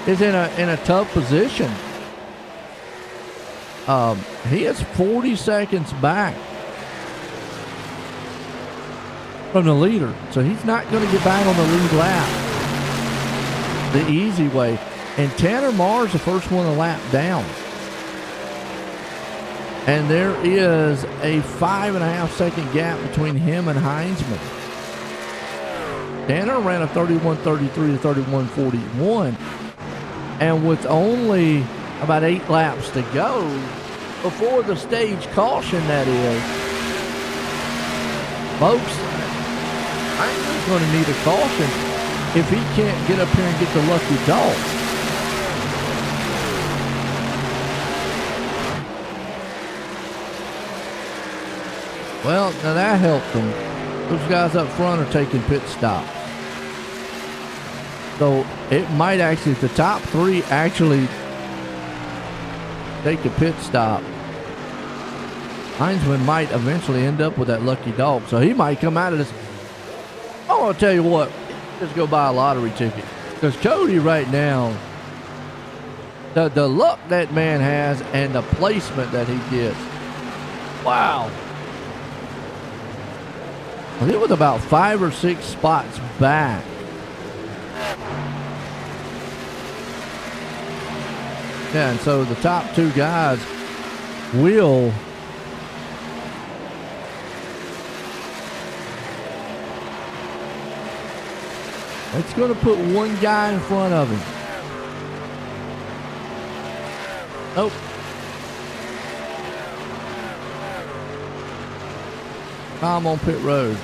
is in a tough position. He is 40 seconds back from the leader. So he's not going to get back on the lead lap the easy way. And Tanner Marr's the first one to lap down. And there is a 5.5 second gap between him and Heinzman. Tanner ran a 31.33 to 31.41. And with only about 8 laps to go before the stage caution, that is, folks, Heinzman's going to need a caution if he can't get up here and get the lucky dog. Well, now that helped them. Those guys up front are taking pit stops. So it might actually, if the top 3 actually take a pit stop, Heinzman might eventually end up with that lucky dog. So he might come out of this. I'm going to tell you what, just go buy a lottery ticket. Because Cody right now, the luck that man has and the placement that he gets. Wow. Well, it was about 5 or 6 spots back. Yeah, and so the top 2 guys will it's going to put one guy in front of him. Nope. Tom on pit road.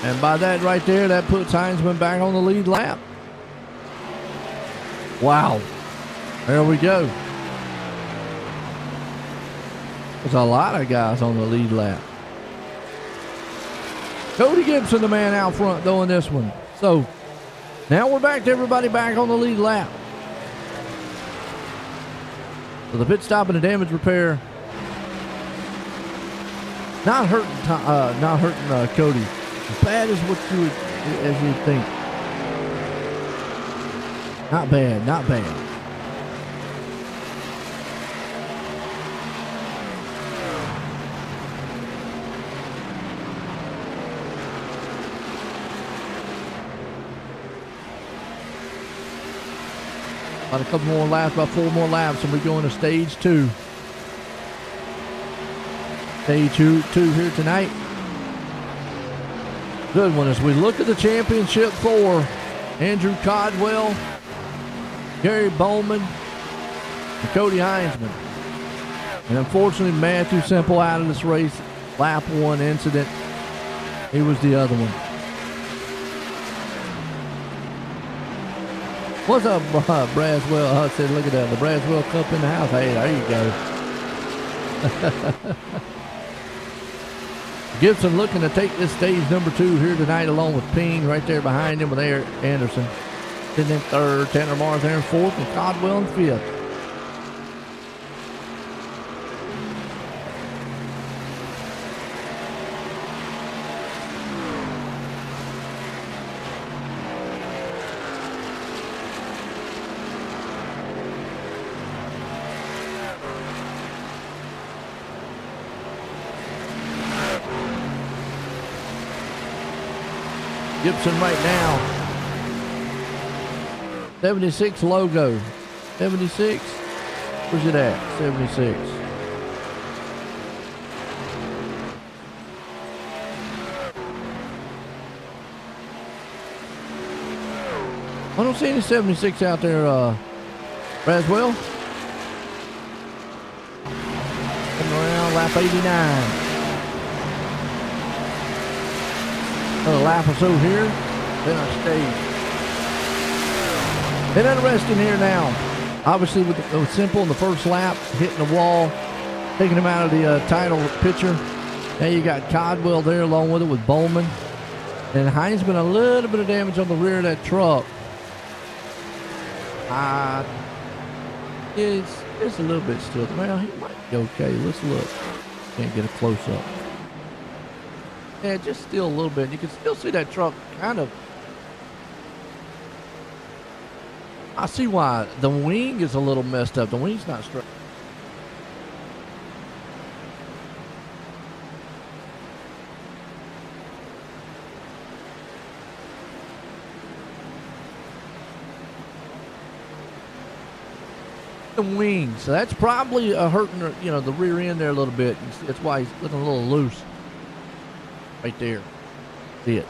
And by that right there, that puts Heinzman back on the lead lap. Wow. There we go. There's a lot of guys on the lead lap. Cody Gibson, the man out front, though, in this one. So now we're back to everybody back on the lead lap. So the pit stop and the damage repair not hurting Cody as bad as what you think. Not bad, not bad. About a couple more laps, about 4 more laps, and we're going to stage 2. Stage 2 here tonight. Good one as we look at the championship for Andrew Codwell, Gary Bowman, and Cody Heinzman. And unfortunately, Matthew Semple out of this race. Lap 1 incident. He was the other one. What's up, Braswell? I said, look at that. The Braswell Cup in the house. Hey, there you go. Gibson looking to take this stage number 2 here tonight, along with Ping right there behind him with Eric Anderson. Sitting in 3rd, Tanner Mars there in 4th, and Codwell in 5th. Gibson right now. 76 logo. 76. Where's it at? 76. I don't see any 76 out there, Braswell. Coming around lap 89. Another lap or so here, then our stage. Been interesting here now. Obviously with Simple in the first lap, hitting the wall, taking him out of the title picture. Now you got Codwell there along with it with Bowman. And Heinzman, a little bit of damage on the rear of that truck. It's a little bit still. Well, he might be okay. Let's look. Can't get a close up. Yeah, just still a little bit. You can still see that truck kind of I see why. The wing is a little messed up. The wing's not straight. The wings. So that's probably hurting, the rear end there a little bit. That's why he's looking a little loose. Right there. See it.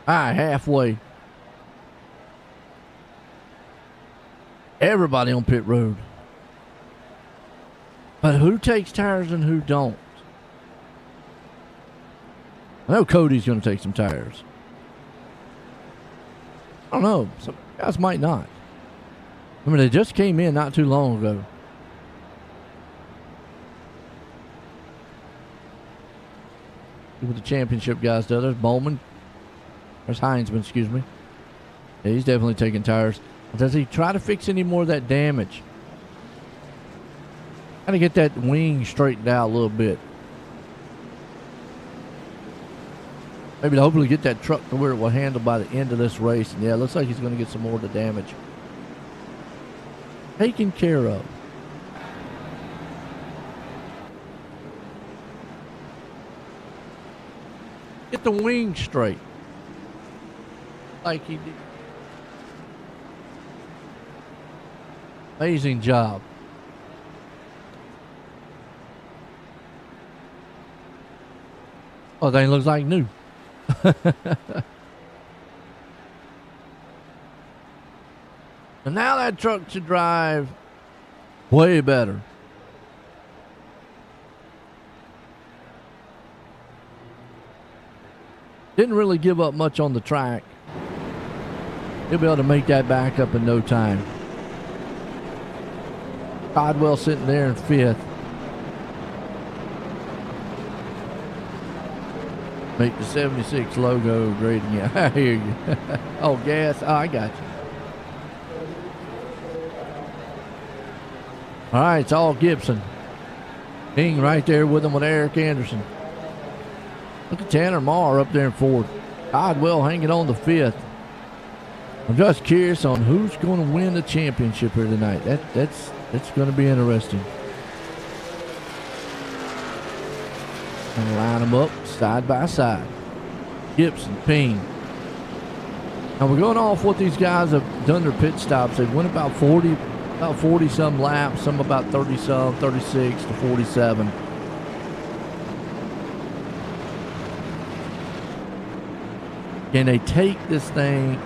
All right, halfway. Everybody on pit road. But who takes tires and who don't? I know Cody's going to take some tires. I don't know. Some guys might not. I mean, they just came in not too long ago. See what the championship guys do. There's Bowman. There's Heinzman, excuse me. Yeah, he's definitely taking tires. Does he try to fix any more of that damage? Got to get that wing straightened out a little bit. Maybe to hopefully get that truck to where it will handle by the end of this race. And yeah, it looks like he's going to get some more of the damage taken care of. Get the wing straight. Like he did. Amazing job. Oh, that looks like new. And now that truck should drive way better. Didn't really give up much on the track. He'll be able to make that back up in no time. Codwell sitting there in fifth. Make the 76 logo great again. I hear you. Oh, gas. Oh, I got you. All right, it's all Gibson. King right there with him with Eric Anderson. Look at Tanner Marr up there in fourth. Codwell hanging on to fifth. I'm just curious on who's going to win the championship here tonight. That's going to be interesting. And line them up side by side. Gibson, Ping. Now we're going off what these guys have done their pit stops. They've went about 40 some laps, some about 30 some, 36 to 47. Can they take this thing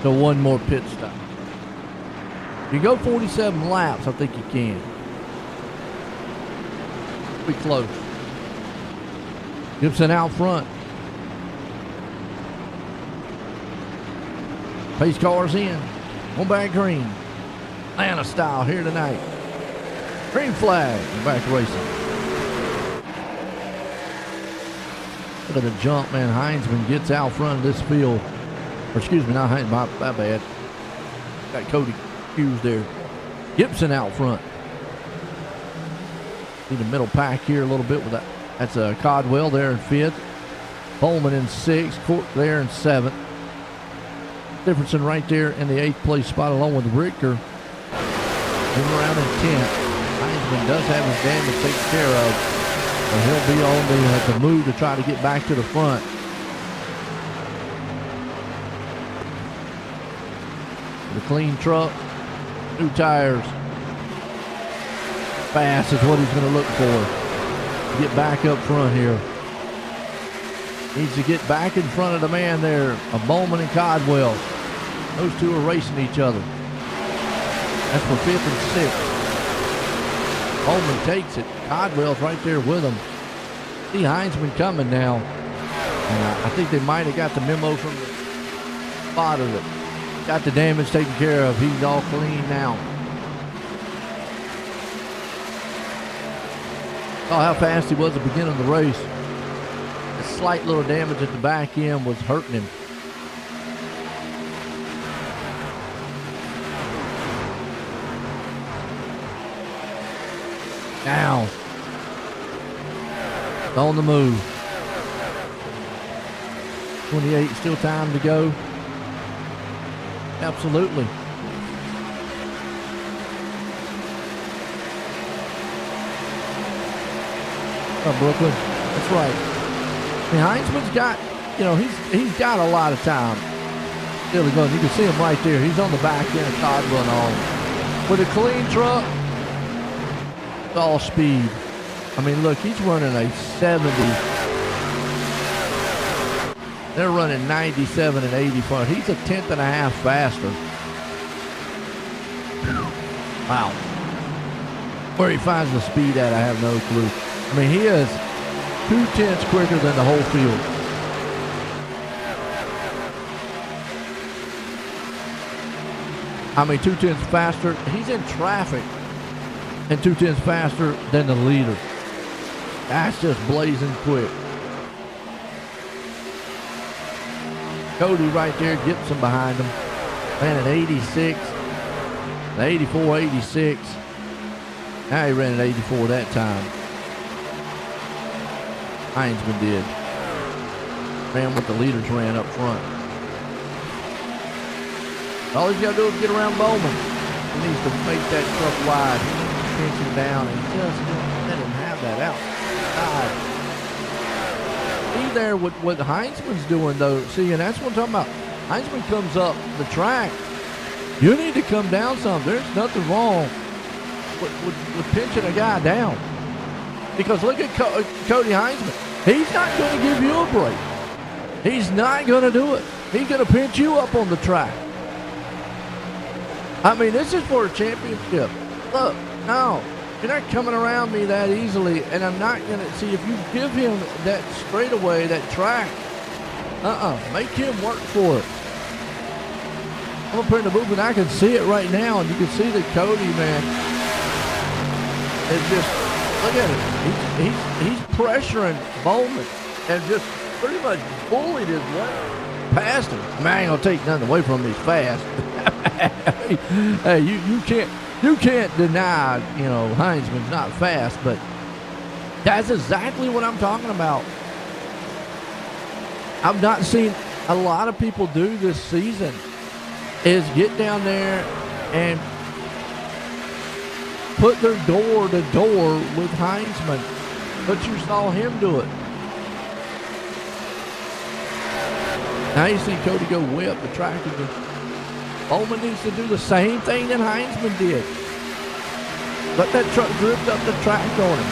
to one more pit stop? If you go 47 laps, I think you can. Be close. Gibson out front. Pace cars in. One back green. Atlanta style here tonight. Green flag. Back racing. Look at the jump, man. Heinzman gets out front of this field. Or excuse me, not Heinzman. My bad. Got Cody Hughes there. Gibson out front. See the middle pack here a little bit with that. That's Codwell there in fifth. Bowman in sixth. Court there in seventh. Dickerson right there in the eighth place spot along with Ricker. Moving around in 10th. Heinzman does have his damage taken care of. And he'll be on the move to try to get back to the front. The clean truck, new tires. Fast is what he's going to look for. Get back up front here. Needs to get back in front of the man there, of Bowman and Codwell. Those two are racing each other. That's for 5th and 6th. Bowman takes it. Codwell's right there with him. See Heinzman coming now. And I think they might have got the memo from the spotter that got the damage taken care of. He's all clean now. Saw how fast he was at the beginning of the race. A slight little damage at the back end was hurting him. Now, on the move. 28, still time to go. Absolutely. Oh, Brooklyn. That's right. I mean, Heinzman's got, he's got a lot of time. Still going. You can see him right there. He's on the back end of Codwell and all. With a clean truck, it's all speed. I mean, look, he's running a 70. They're running 97 and 84. He's a 10th and a half faster. Wow. Where he finds the speed at, I have no clue. I mean, he is 2/10 quicker than the whole field. I mean, 2/10 faster. He's in traffic and 2/10 faster than the leader. That's just blazing quick. Cody right there, Gibson behind him. Ran an 86, an 84, 86. Now he ran an 84 that time. Heinzman did. Ran what the leaders ran up front. All he's got to do is get around Bowman. He needs to make that truck wide, pinch him down, and just let him have that outside. See there what Heinzman's doing, though. See, and that's what I'm talking about. Heinzman comes up the track. You need to come down some. There's nothing wrong with pinching a guy down. Because look at Cody Heinzman. He's not going to give you a break. He's not going to do it. He's going to pinch you up on the track. I mean, this is for a championship. Look, no, you're not coming around me that easily, and I'm not going to see if you give him that straightaway, that track. Make him work for it. I'm going to put in the booth, and I can see it right now, and you can see that Cody, man, is just, look at it. He's pressuring Bowman and just pretty much bullied his way past him. I mean, I ain't going to take nothing away from him. He's fast. Hey, you can't deny, Heinzman's not fast, but that's exactly what I'm talking about. I've not seen a lot of people do this season is get down there and put their door to door with Heinzman, but you saw him do it. Now you see Cody go way up the track again. Bowman needs to do the same thing that Heinzman did. Let that truck drift up the track on him.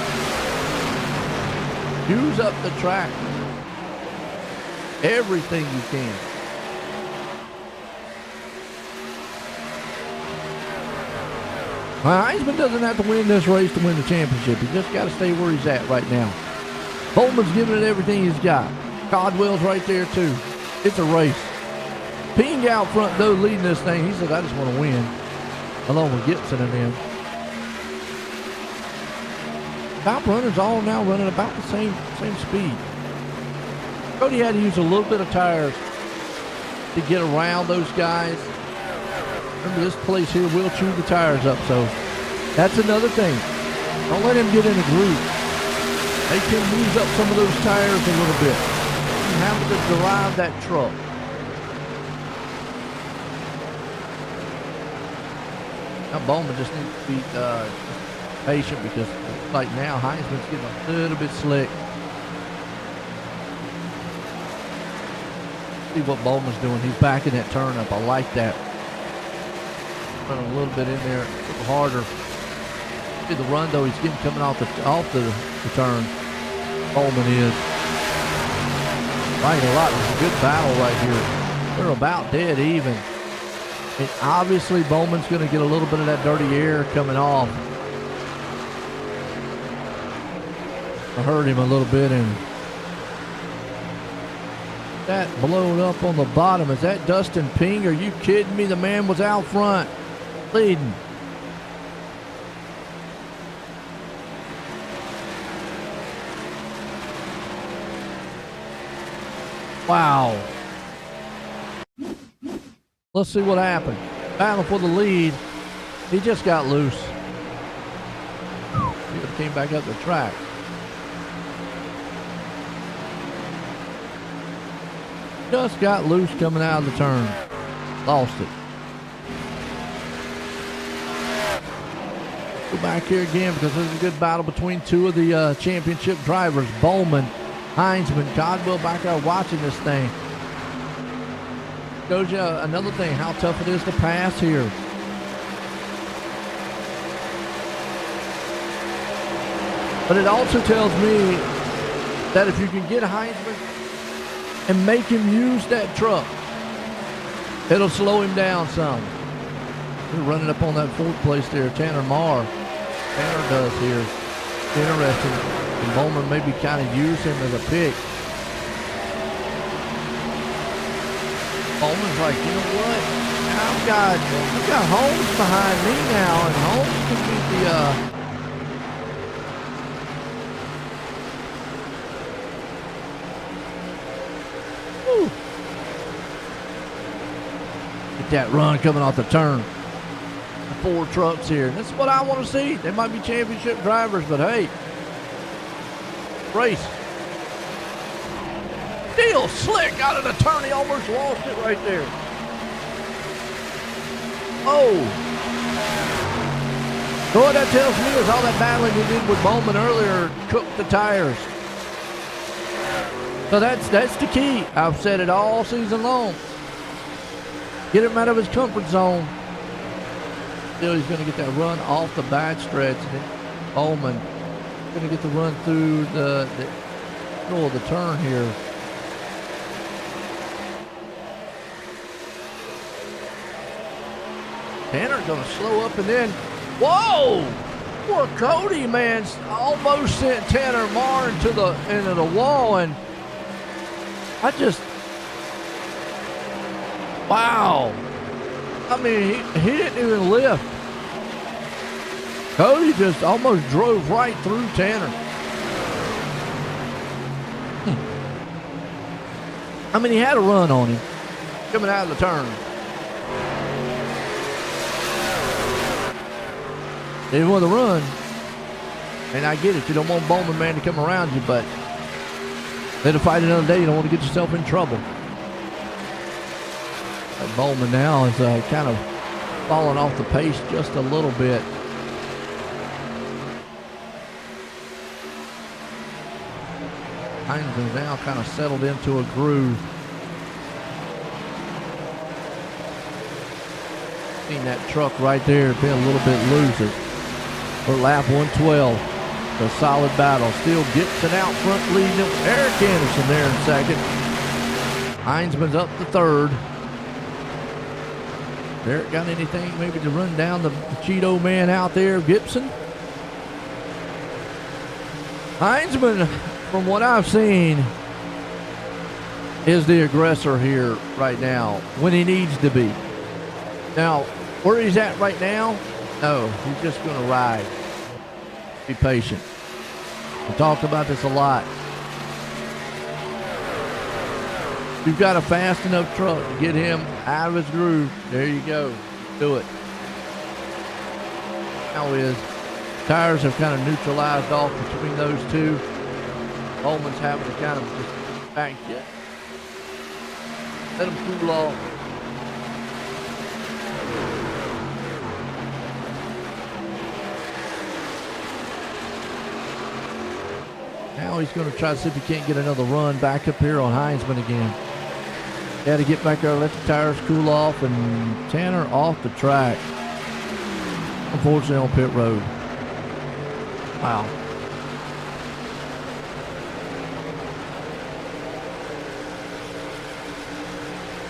Use up the track. Everything you can. Well, Heinzman doesn't have to win this race to win the championship. He just got to stay where he's at right now. Bowman's giving it everything he's got. Codwell's right there too. It's a race. Ping out front, though, leading this thing. He said, I just want to win, along with Gibson and them. Top runners all now running about the same speed. Cody had to use a little bit of tires to get around those guys. Remember, this place here will chew the tires up, so that's another thing. Don't let him get in a groove. They can use up some of those tires a little bit. And have to drive that truck. Now Bowman just needs to be patient because like now Heinzman's getting a little bit slick. See what Bowman's doing. He's backing that turn up. I like that. Put a little bit in there, a little harder. See the run though, he's getting coming off the turn. Bowman is. Right, a lot. It's a good battle right here. They're about dead even. And obviously Bowman's going to get a little bit of that dirty air coming off. I heard him a little bit, and that blown up on the bottom. Is that Dustin Ping? Are you kidding me? The man was out front leading. Wow. Let's see what happened. Battle for the lead. He just got loose. He came back up the track. Just got loose coming out of the turn. Lost it. Go back here again because there's a good battle between two of the championship drivers. Bowman, Heinzman, Godwell back there watching this thing. Shows you another thing, how tough it is to pass here. But it also tells me that if you can get Heinzman and make him use that truck, it'll slow him down some. We're running up on that fourth place there, Tanner Marr. Tanner does here. Interesting. And Bowman maybe kind of use him as a pick. Bowman's like, you know what? I've got Holmes behind me now, and Holmes can be get that run coming off the turn. The four trucks here. That's what I want to see. They might be championship drivers, but hey, race. Deal slick out of the turn. He almost lost it right there. Oh. So what that tells me is all that battling we did with Bowman earlier cooked the tires. So that's the key. I've said it all season long. Get him out of his comfort zone. Still, he's going to get that run off the back stretch. And then Bowman going to get the run through the middle of the turn here. Tanner going to slow up and then, whoa! Poor Cody, man, almost sent Tanner Marr into the wall, and wow. I mean, he didn't even lift. Cody just almost drove right through Tanner. I mean, he had a run on him coming out of the turn. They didn't want to run. And I get it. You don't want Bowman, man, to come around you, but let it fight another day. You don't want to get yourself in trouble. That Bowman now is kind of falling off the pace just a little bit. Heinzman's now kind of settled into a groove. Seen that truck right there been a little bit looser. For lap 112, a solid battle. Still Gibson out front leading him. Eric Anderson there in second. Heinzman's up to third. Eric got anything maybe to run down the Cheeto man out there, Gibson? Heinzman, from what I've seen, is the aggressor here right now when he needs to be. Now, where he's at right now, no, he's just going to ride. Be patient. We talked about this a lot. You've got a fast enough truck to get him out of his groove. There you go. Do it. Now is tires have kind of neutralized off between those two. Bowman's having to kind of just back it. Let him cool off. Now he's going to try to see if he can't get another run back up here on Heinzman again. Got to get back there, let the tires cool off, and Tanner off the track. Unfortunately on pit road. Wow.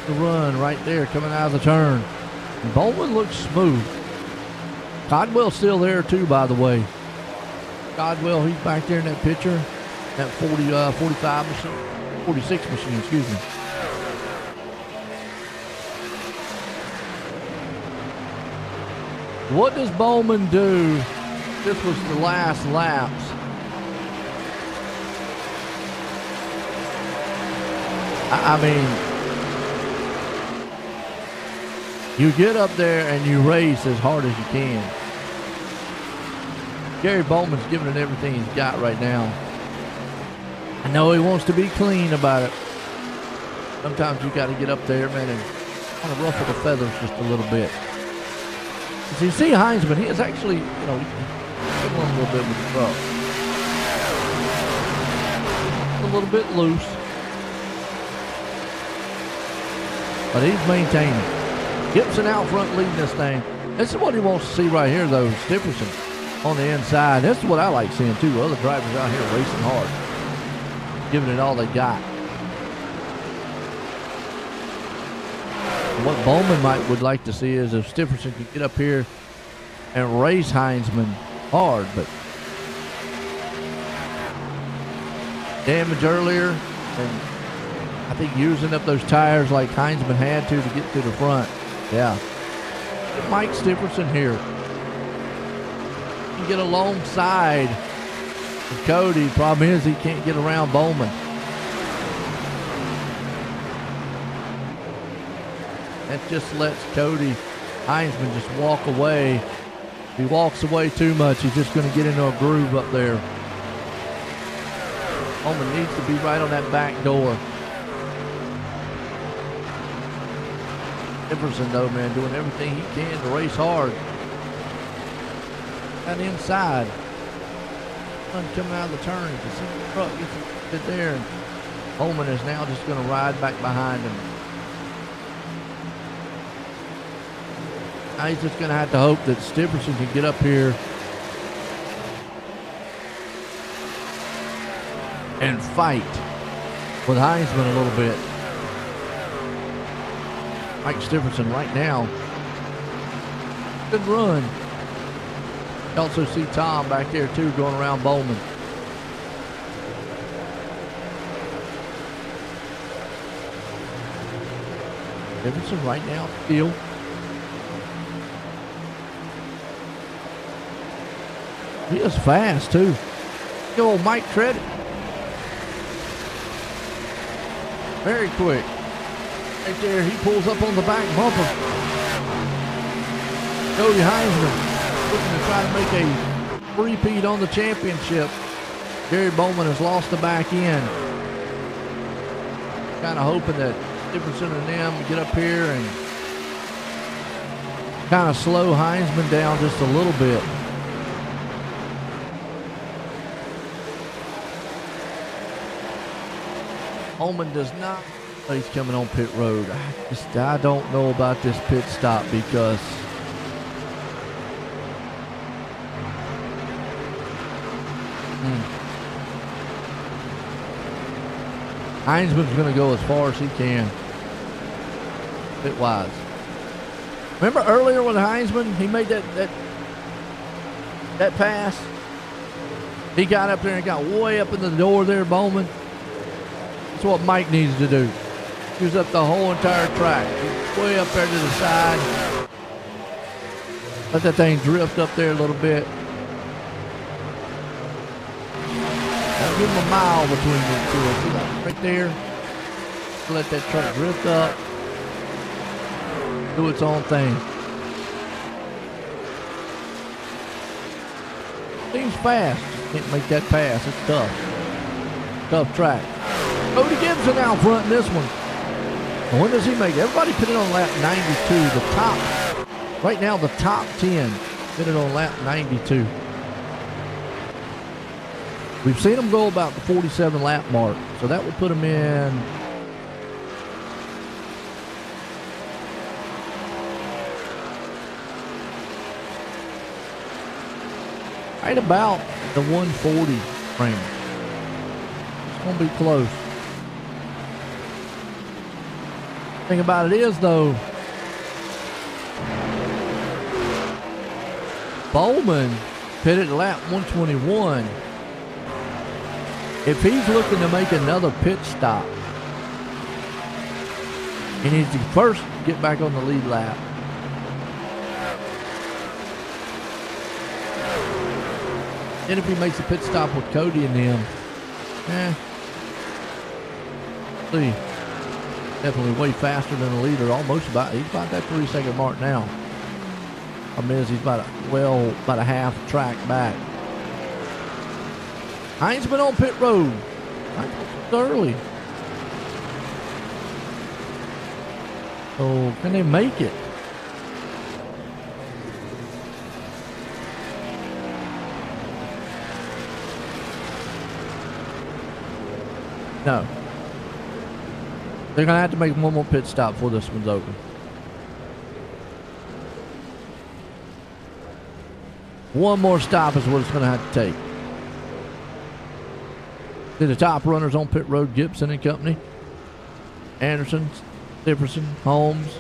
The run right there coming out of the turn. Bowman looks smooth. Codwell's still there too, by the way. Codwell, he's back there in that picture. That 45 machine, 46 machine, excuse me. What does Bowman do? This was the last laps. I mean, you get up there and you race as hard as you can. Gary Bowman's giving it everything he's got right now. I know he wants to be clean about it. Sometimes you got to get up there, man, and kind of ruffle the feathers just a little bit. As you see, Heinzman, he is actually, you know, fiddling a little bit with the truck. A little bit loose. But he's maintaining. Gibson out front leading this thing. This is what he wants to see right here, though. Stipperson on the inside. This is what I like seeing, too. Other drivers out here racing hard. Giving it all they got. What Bowman would like to see is if Stipperson could get up here and race Heinzman hard, but damage earlier, and I think using up those tires like Heinzman had to get to the front. Yeah. Get Mike Stipperson here. You get alongside of Cody. Problem is he can't get around Bowman. That just lets Cody Heinzman just walk away. If he walks away too much, he's just going to get into a groove up there. Bowman needs to be right on that back door. Stipperson, though, man, doing everything he can to race hard. And inside. Coming out of the turn, you can see the truck gets there, and Bowman is now just going to ride back behind him. Now he's just going to have to hope that Stipperson can get up here and fight with Heinzman a little bit. Mike Stipperson right now. Good run. You also see Tom back there too going around Bowman. Stipperson right now, field. He is fast too. Give old Mike credit. Very quick. Right there, he pulls up on the back bumper. Cody Heinzman looking to try to make a three-peat on the championship. Gary Bowman has lost the back end. Kind of hoping that Stipperson and them get up here and kind of slow Heinzman down just a little bit. Bowman does not. He's coming on pit road. I don't know about this pit stop because Heinzman's going to go as far as he can pit-wise. Remember earlier with Heinzman, he made that pass? He got up there and got way up in the door there, Bowman. That's what Mike needs to do. Use up the whole entire track. Way up there to the side. Let that thing drift up there a little bit. That'll give him a mile between the two. See that right there? Let that truck drift up. Do its own thing. Seems fast. Can't make that pass. It's tough. Tough track. Cody Gibson out front in this one. And when does he make it? Everybody put it on lap 92. The top, right now the top 10 put it on lap 92. We've seen them go about the 47 lap mark. So that would put them in right about the 140 range. It's going to be close. Thing about it is, though, Bowman pitted at lap 121. If he's looking to make another pit stop, he needs to first get back on the lead lap. Then if he makes a pit stop with Cody and them, see, definitely way faster than the leader. He's about that 3-second mark now. I mean, he's about a half track back. Heinzman on pit road. Heinzman's early. So can they make it? No. They're going to have to make one more pit stop before this one's over. One more stop is what it's going to have to take. The top runners on pit road, Gibson and company. Anderson, Dickerson, Holmes,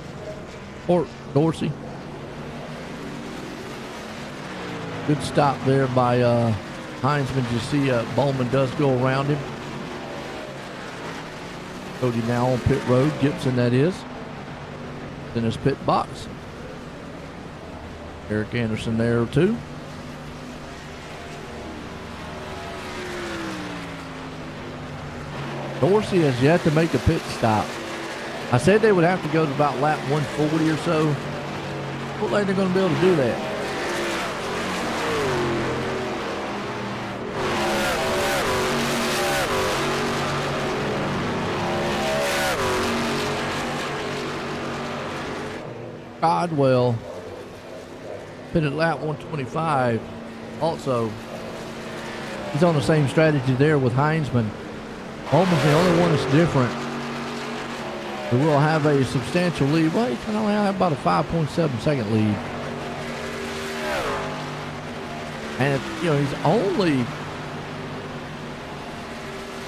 or Dorsey. Good stop there by Heinzman. You see Bowman does go around him. Cody now on pit road, Gibson that is. In his pit box. Eric Anderson there too. Dorsey has yet to make a pit stop. I said they would have to go to about lap 140 or so. Look like they're going to be able to do that. Codwell pitted lap 125. Also, he's on the same strategy there with Heinzman. Bowman's the only one that's different. We will have a substantial lead. Well, he can only have about a 5.7 second lead. And, he's only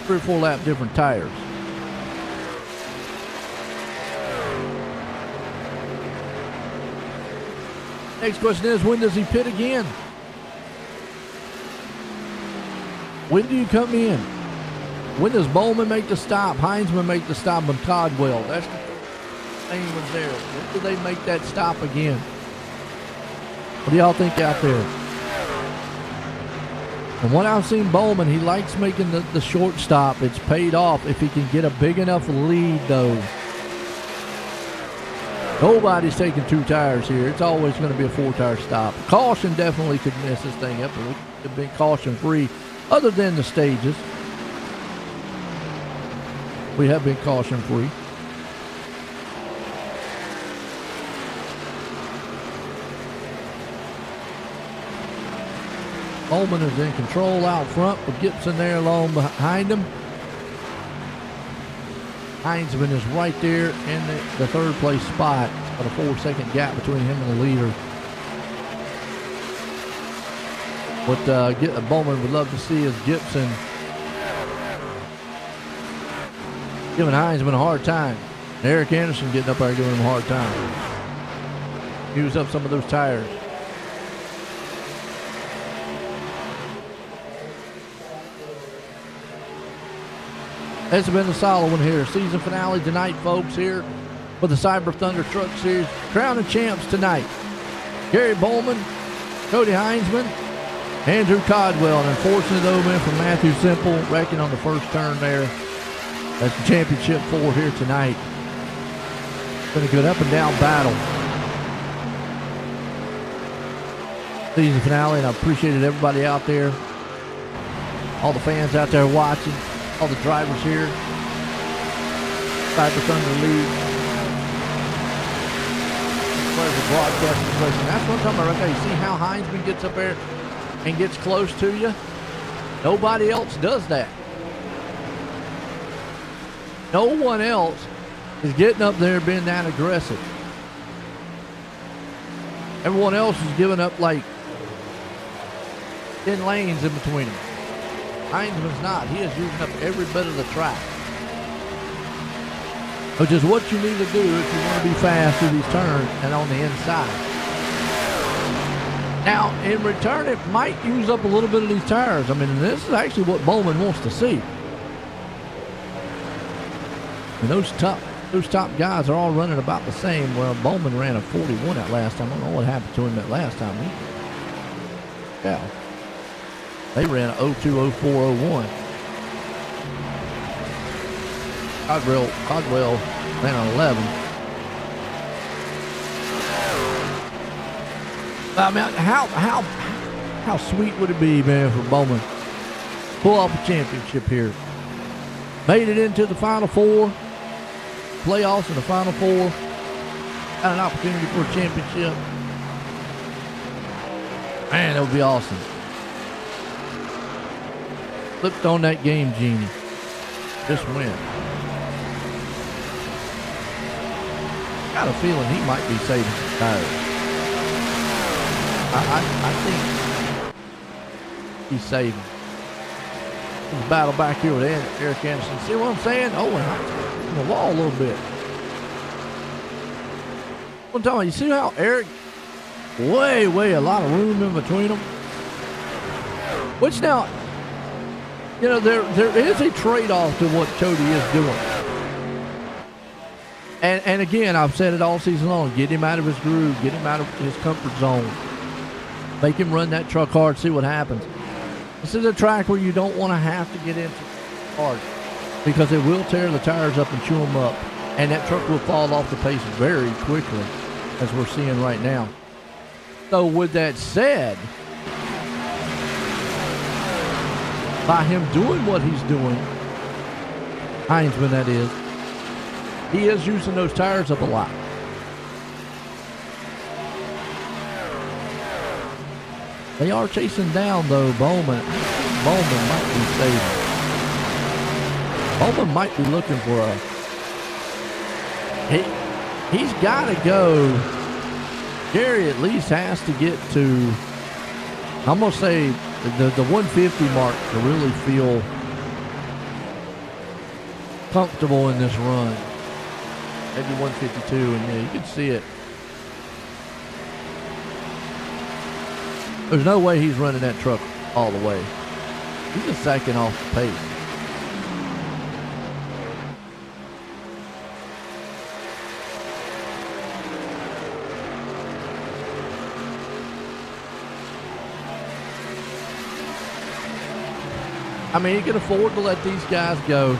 3 or 4 lap different tires. Next question is, when does he pit again? When do you come in? When does Bowman make the stop? Heinzman make the stop on Codwell. That's the thing was there. When do they make that stop again? What do y'all think out there? And what I've seen Bowman, he likes making the short stop. It's paid off if he can get a big enough lead, though. Nobody's taking 2 tires here. It's always going to be a 4-tire stop. Caution definitely could mess this thing up. It would have been caution-free, other than the stages. We have been caution-free. Bowman is in control out front with Gibson there along behind him. Heinzman is right there in the third place spot. It's about a 4-second gap between him and the leader. What Bowman would love to see is Gibson giving Heinzman a hard time. And Eric Anderson getting up there giving him a hard time. Use up some of those tires. It's been a solid one here. Season finale tonight, folks, here for the Cyber Thunder Truck Series. Crowning champs tonight. Gary Bowman, Cody Heinzman, Andrew Codwell. And unfortunately, though, man, from Matthew Simple, wrecking on the first turn there. That's the championship 4 here tonight. It's been a good up and down battle. Season finale, and I appreciated everybody out there. All the fans out there watching. All the drivers here. Cyber Thunder League. The broadcast situation. That's what I'm talking about right there. You see how Heinzman gets up there and gets close to you? Nobody else does that. No one else is getting up there being that aggressive. Everyone else is giving up like 10 lanes in between them. Heinzman's not. He is using up every bit of the track. Which is what you need to do if you want to be fast through these turns and on the inside. Now, in return, it might use up a little bit of these tires. I mean, this is actually what Bowman wants to see. And those top guys are all running about the same. Well, Bowman ran a 41 that last time. I don't know what happened to him that last time. Yeah. They ran a 02, 04, 01. Codwell ran an 11. I mean, how sweet would it be, man, for Bowman pull off a championship here? Made it into the Final Four, playoffs in the Final Four, got an opportunity for a championship. Man, that would be awesome. Flipped on that game genie. Just win. Got a feeling he might be saving some tires. I think he's saving. There's a battle back here with Eric Anderson. See what I'm saying? Oh, and I'm on the wall a little bit. I'm telling you, see how Eric, way a lot of room in between them? Which now, you know, there is a trade-off to what Cody is doing. And again, I've said it all season long. Get him out of his groove. Get him out of his comfort zone. Make him run that truck hard, see what happens. This is a track where you don't want to have to get into hard because it will tear the tires up and chew them up. And that truck will fall off the pace very quickly, as we're seeing right now. So with that said, by him doing what he's doing, Heinzman that is, he is using those tires up a lot. They are chasing down, though, Bowman. Bowman might be saving. Bowman might be looking for a... He's got to go. Gary at least has to get to, I'm going to say, the 150 mark to really feel comfortable in this run. Maybe 152, and yeah, you can see it. There's no way he's running that truck all the way. He's just second off the pace. I mean, he can afford to let these guys go.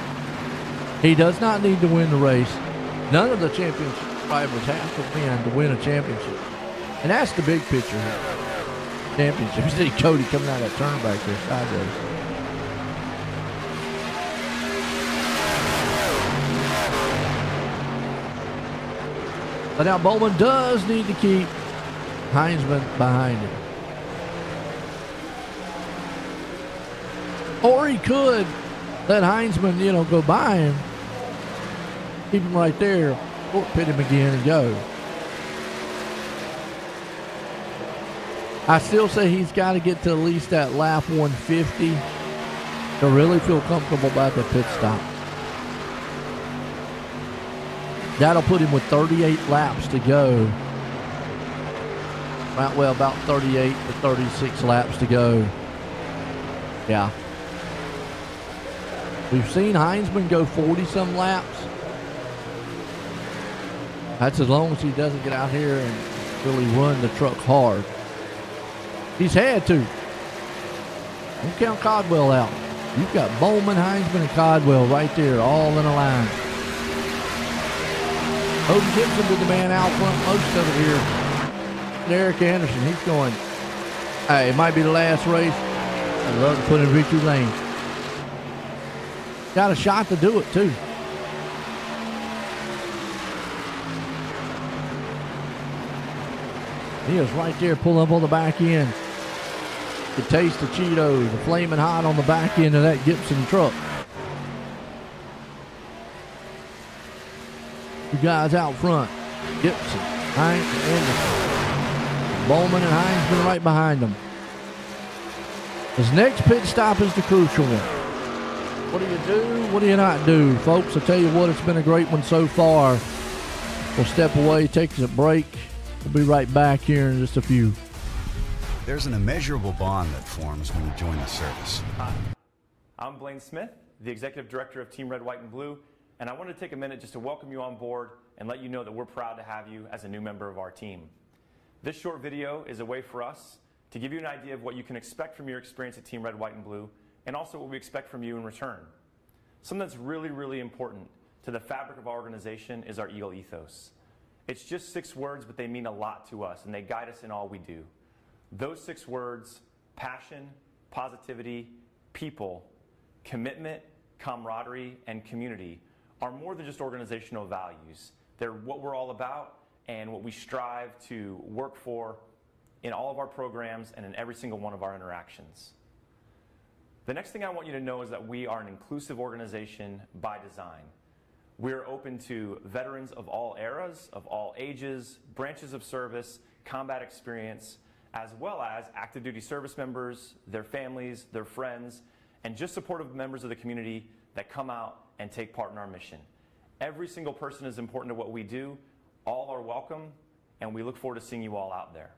He does not need to win the race. None of the championship drivers have to win a championship. And that's the big picture here. Championship. You see Cody coming out of that turn back there sideways. But now Bowman does need to keep Heinzman behind him. Or he could let Heinzman, go by him, keep him right there, or pit him again and go. I still say he's got to get to at least that lap 150 to really feel comfortable about the pit stop. That'll put him with 38 laps to go. Right, well, about 38 to 36 laps to go. Yeah. We've seen Heinzman go 40-some laps. That's as long as he doesn't get out here and really run the truck hard. He's had to. Don't count Codwell out. You've got Bowman, Heinzman, and Codwell right there, all in a line. Odin Gibson did the man out front most of it here. And Eric Anderson, he's going, hey, it might be the last race. I'd love to put in victory lane. Got a shot to do it, too. He is right there, pulling up on the back end. You can taste the Cheetos, the flaming hot on the back end of that Gibson truck. Two guys out front. Gibson, Heinz, and Anderson. Bowman and Heinzman right behind them. His next pit stop is the crucial one. What do you do? What do you not do? Folks, I'll tell you what, it's been a great one so far. We'll step away, take a break. We'll be right back here in just a few. There's an immeasurable bond that forms when you join the service. Hi, I'm Blaine Smith, the Executive Director of Team Red, White, and Blue, and I wanted to take a minute just to welcome you on board and let you know that we're proud to have you as a new member of our team. This short video is a way for us to give you an idea of what you can expect from your experience at Team Red, White, and Blue, and also what we expect from you in return. Something that's really, really important to the fabric of our organization is our Eagle ethos. It's just 6 words, but they mean a lot to us, and they guide us in all we do. Those 6 words, passion, positivity, people, commitment, camaraderie, and community, are more than just organizational values. They're what we're all about and what we strive to work for in all of our programs and in every single one of our interactions. The next thing I want you to know is that we are an inclusive organization by design. We're open to veterans of all eras, of all ages, branches of service, combat experience, as well as active duty service members, their families, their friends, and just supportive members of the community that come out and take part in our mission. Every single person is important to what we do. All are welcome, and we look forward to seeing you all out there.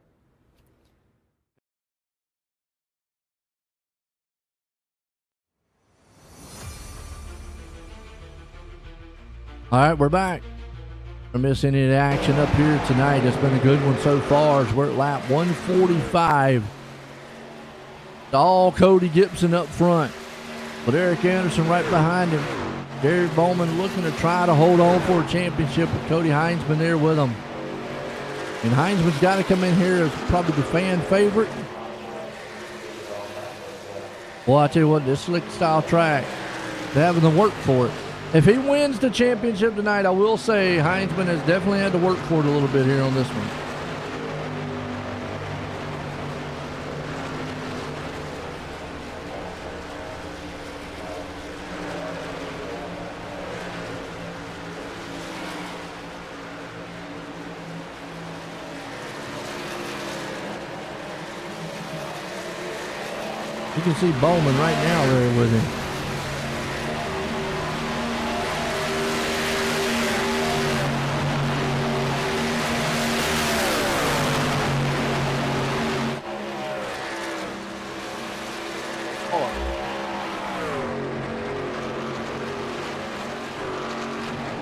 All right, we're back. Don't miss any of the action up here tonight. It's been a good one so far as we're at lap 145. It's all Cody Gibson up front, with Eric Anderson right behind him. Jared Bowman looking to try to hold on for a championship with Cody Heinzman there with him. And Heinzman's got to come in here as probably the fan favorite. Well, I tell you what, this slick style track, they're having to work for it. If he wins the championship tonight, I will say Heinzman has definitely had to work for it a little bit here on this one. You can see Bowman right now there with him.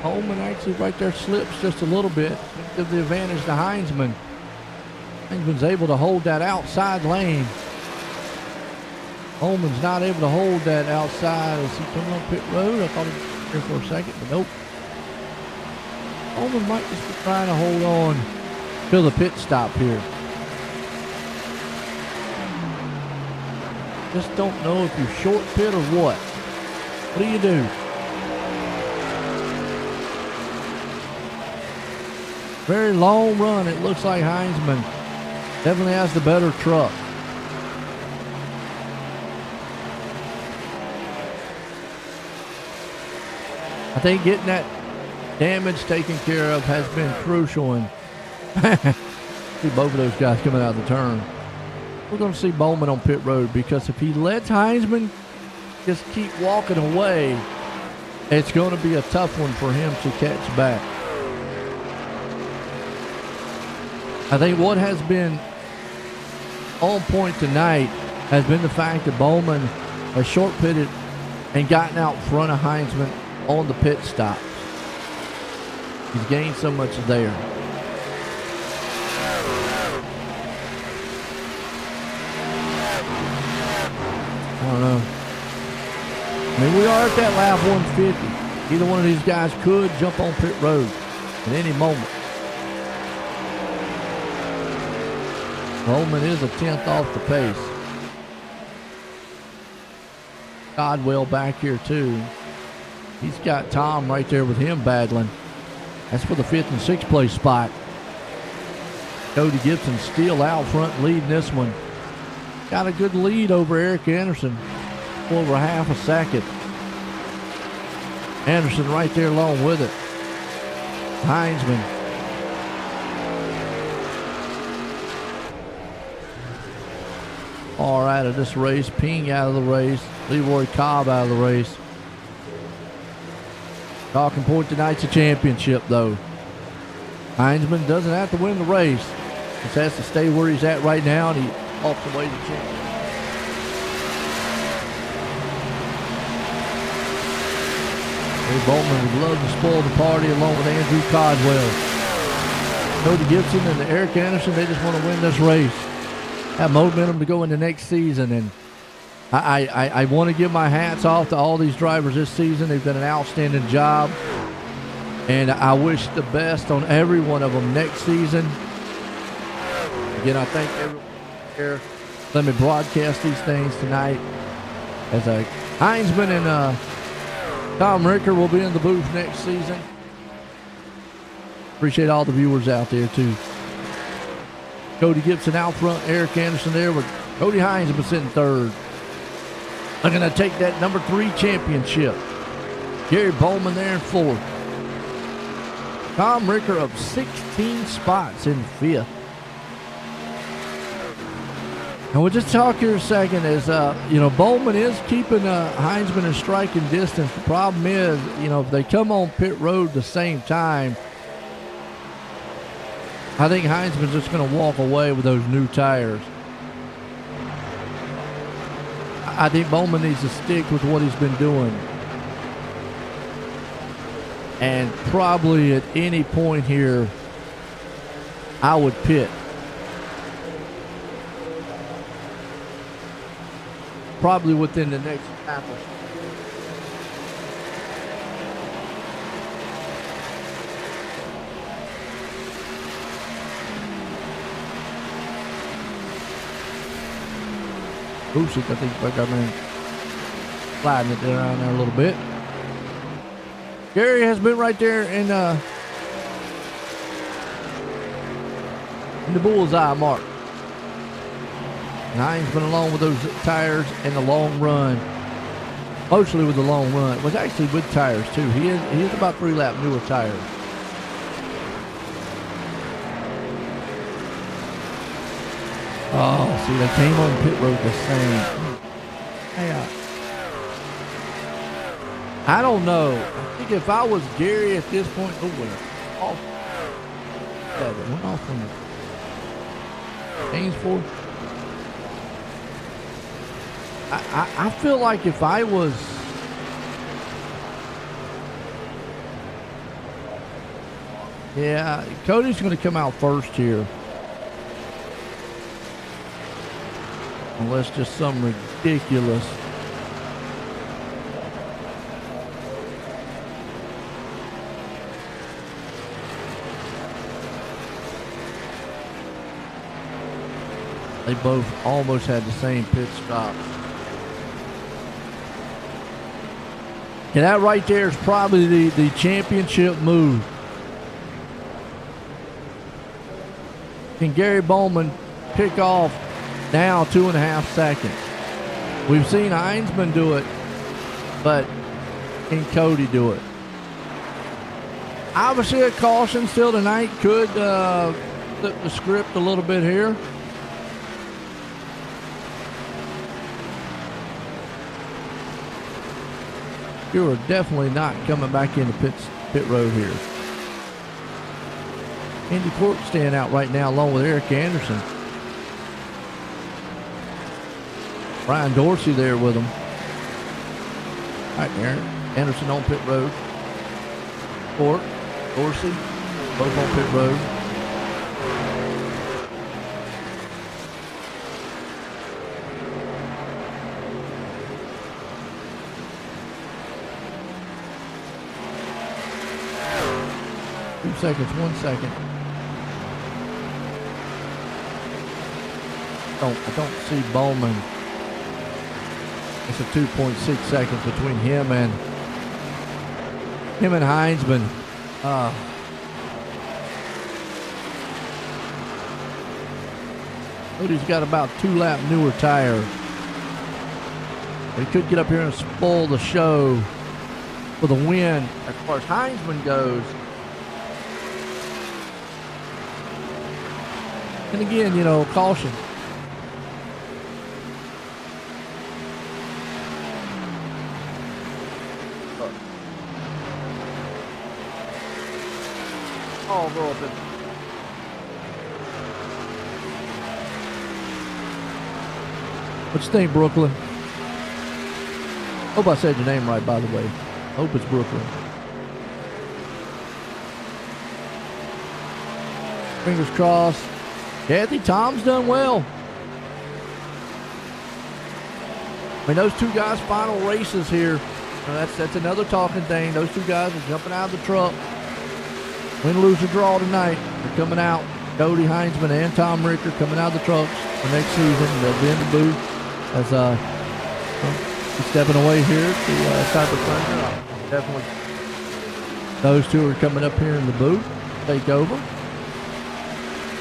Bowman actually right there slips just a little bit. Give the advantage to Heinzman. Heinzman's able to hold that outside lane. Bowman's not able to hold that outside as he comes on pit road. I thought he was here for a second, but nope. Bowman might just be trying to hold on till the pit stop here. Just don't know if you short pit or what. What do you do? Very long run. It looks like Heinzman definitely has the better truck. I think getting that damage taken care of has been crucial. And see both of those guys coming out of the turn. We're going to see Bowman on pit road, because if he lets Heinzman just keep walking away, it's going to be a tough one for him to catch back. I think what has been on point tonight has been the fact that Bowman has short pitted and gotten out front of Heinzman on the pit stop. He's gained so much there. I don't know. I mean, we are at that lap 150. Either one of these guys could jump on pit road at any moment. Bowman is a 10th off the pace. Codwell back here too. He's got Tom right there with him battling. That's for the 5th and 6th place spot. Cody Gibson still out front leading this one. Got a good lead over Eric Anderson. Over half a second. Anderson right there along with it. Heinzman. Far out of this race. Ping out of the race. Leroy Cobb out of the race. Talking point tonight's a championship, though. Heinzman doesn't have to win the race. Just has to stay where he's at right now, and he walks away the champion. Ray Bowman would love to spoil the party along with Andrew Codwell. Cody Gibson and Eric Anderson, they just want to win this race. Have momentum to go into next season, and I want to give my hats off to all these drivers this season. They've done an outstanding job, and I wish the best on every one of them next season. Again, I thank everyone here. Let me broadcast these things tonight as Heinzman and Tom Ricker will be in the booth next season. Appreciate all the viewers out there, too. Cody Gibson out front, Eric Anderson there with Cody Heinzman sitting third. They're going to take that number 3 championship. Gary Bowman there in fourth. Tom Ricker up 16 spots in fifth. And we'll just talk here a second as, Bowman is keeping Heinzman in striking distance. The problem is, if they come on pit road the same time, I think Heinzman's just going to walk away with those new tires. I think Bowman needs to stick with what he's been doing. And probably at any point here, I would pit. Probably within the next half or so. Busick, I think, sliding it around there a little bit. Gary has been right there in the bullseye mark. And Heinzman along with those tires and the long run. Mostly with the long run. It was actually with tires, too. He is about 3 lap newer tires. Oh, see, they came on pit road the same. Hey, I don't know. I think if I was Gary at this point, off. Yeah, they went off from Ainsford. I feel like if I was Cody's going to come out first here. Unless just some ridiculous. They both almost had the same pit stop. And that right there is probably the championship move. Can Gary Bowman pick off now 2.5 seconds? We've seen Heinzman do it, but can Cody do it? Obviously a caution still tonight could flip the script a little bit here. You are definitely not coming back into pit road here. Andy Cork staying out right now along with Eric Anderson. Brian Dorsey there with him. All right, Aaron Anderson on pit road. Cork, Dorsey, both on pit road. Seconds, 1 second. I don't see Bowman. It's a 2.6 seconds between him and Heinzman. Cody's got about 2 lap newer tires. He could get up here and spoil the show with a win as far as Heinzman goes. And again, caution. Oh, go up in. What you think, Brooklyn? Hope I said your name right, by the way. Hope it's Brooklyn. Fingers crossed. Kathy, Tom's done well. I mean, those two guys' final races here, that's another talking thing. Those two guys are jumping out of the truck. Win, lose, or draw tonight. They're coming out. Cody Heinzman and Tom Ricker coming out of the trucks for next season. They'll be in the booth as he's stepping away here to Cyber Thunder. Definitely, those two are coming up here in the booth, take over.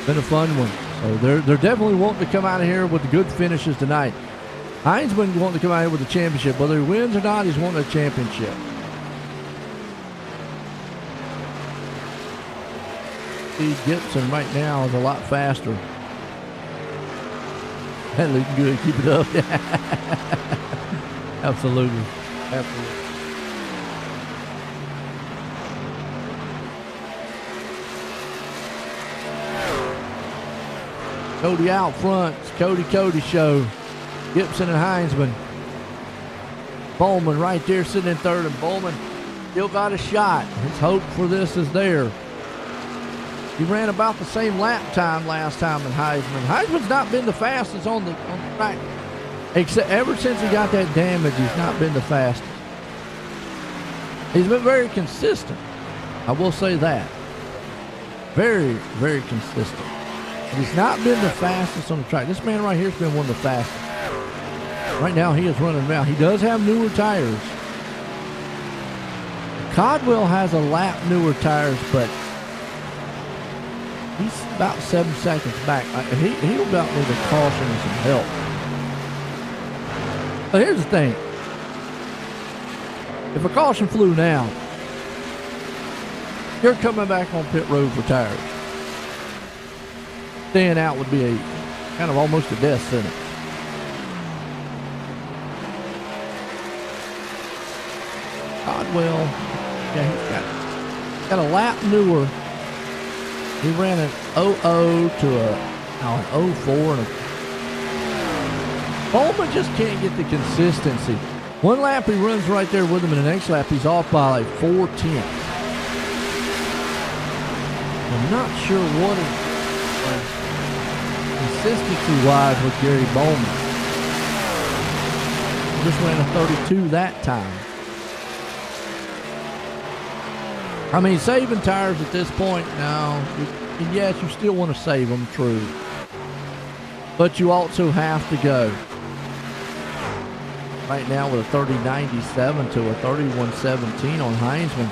Been a fun one. So they're definitely wanting to come out of here with the good finishes tonight. Heinzman wanting to come out here with the championship. Whether he wins or not, he's wanting a championship. Steve Gibson right now is a lot faster. That looking good. Keep it up. Absolutely. Absolutely. Cody out front. It's Cody show. Gibson and Heinzman. Bowman right there sitting in third, and Bowman still got a shot. His hope for this is there. He ran about the same lap time last time than Heisman. Heisman's not been the fastest on the track. Except ever since he got that damage, he's not been the fastest. He's been very consistent. I will say that. Very, very consistent. But he's not been the fastest on the track. This man right here has been one of the fastest. Right now he is running around. He does have newer tires. Codwell has a lap newer tires, but he's about 7 seconds back. He'll about need a caution and some help. But here's the thing. If a caution flew now, you're coming back on pit road for tires. Staying out would be a kind of almost a death sentence. Codwell, yeah, he's got a lap newer. He ran an 00 to an 04 and Bowman just can't get the consistency. One lap he runs right there with him, and the next lap he's off by like 4 tenths. I'm not sure what consistency-wise with Gary Bowman. He just ran a 32 that time. I mean, saving tires at this point now, and yes, you still want to save them, true. But you also have to go. Right now with a 30.97 to a 31.17 on Heinzman.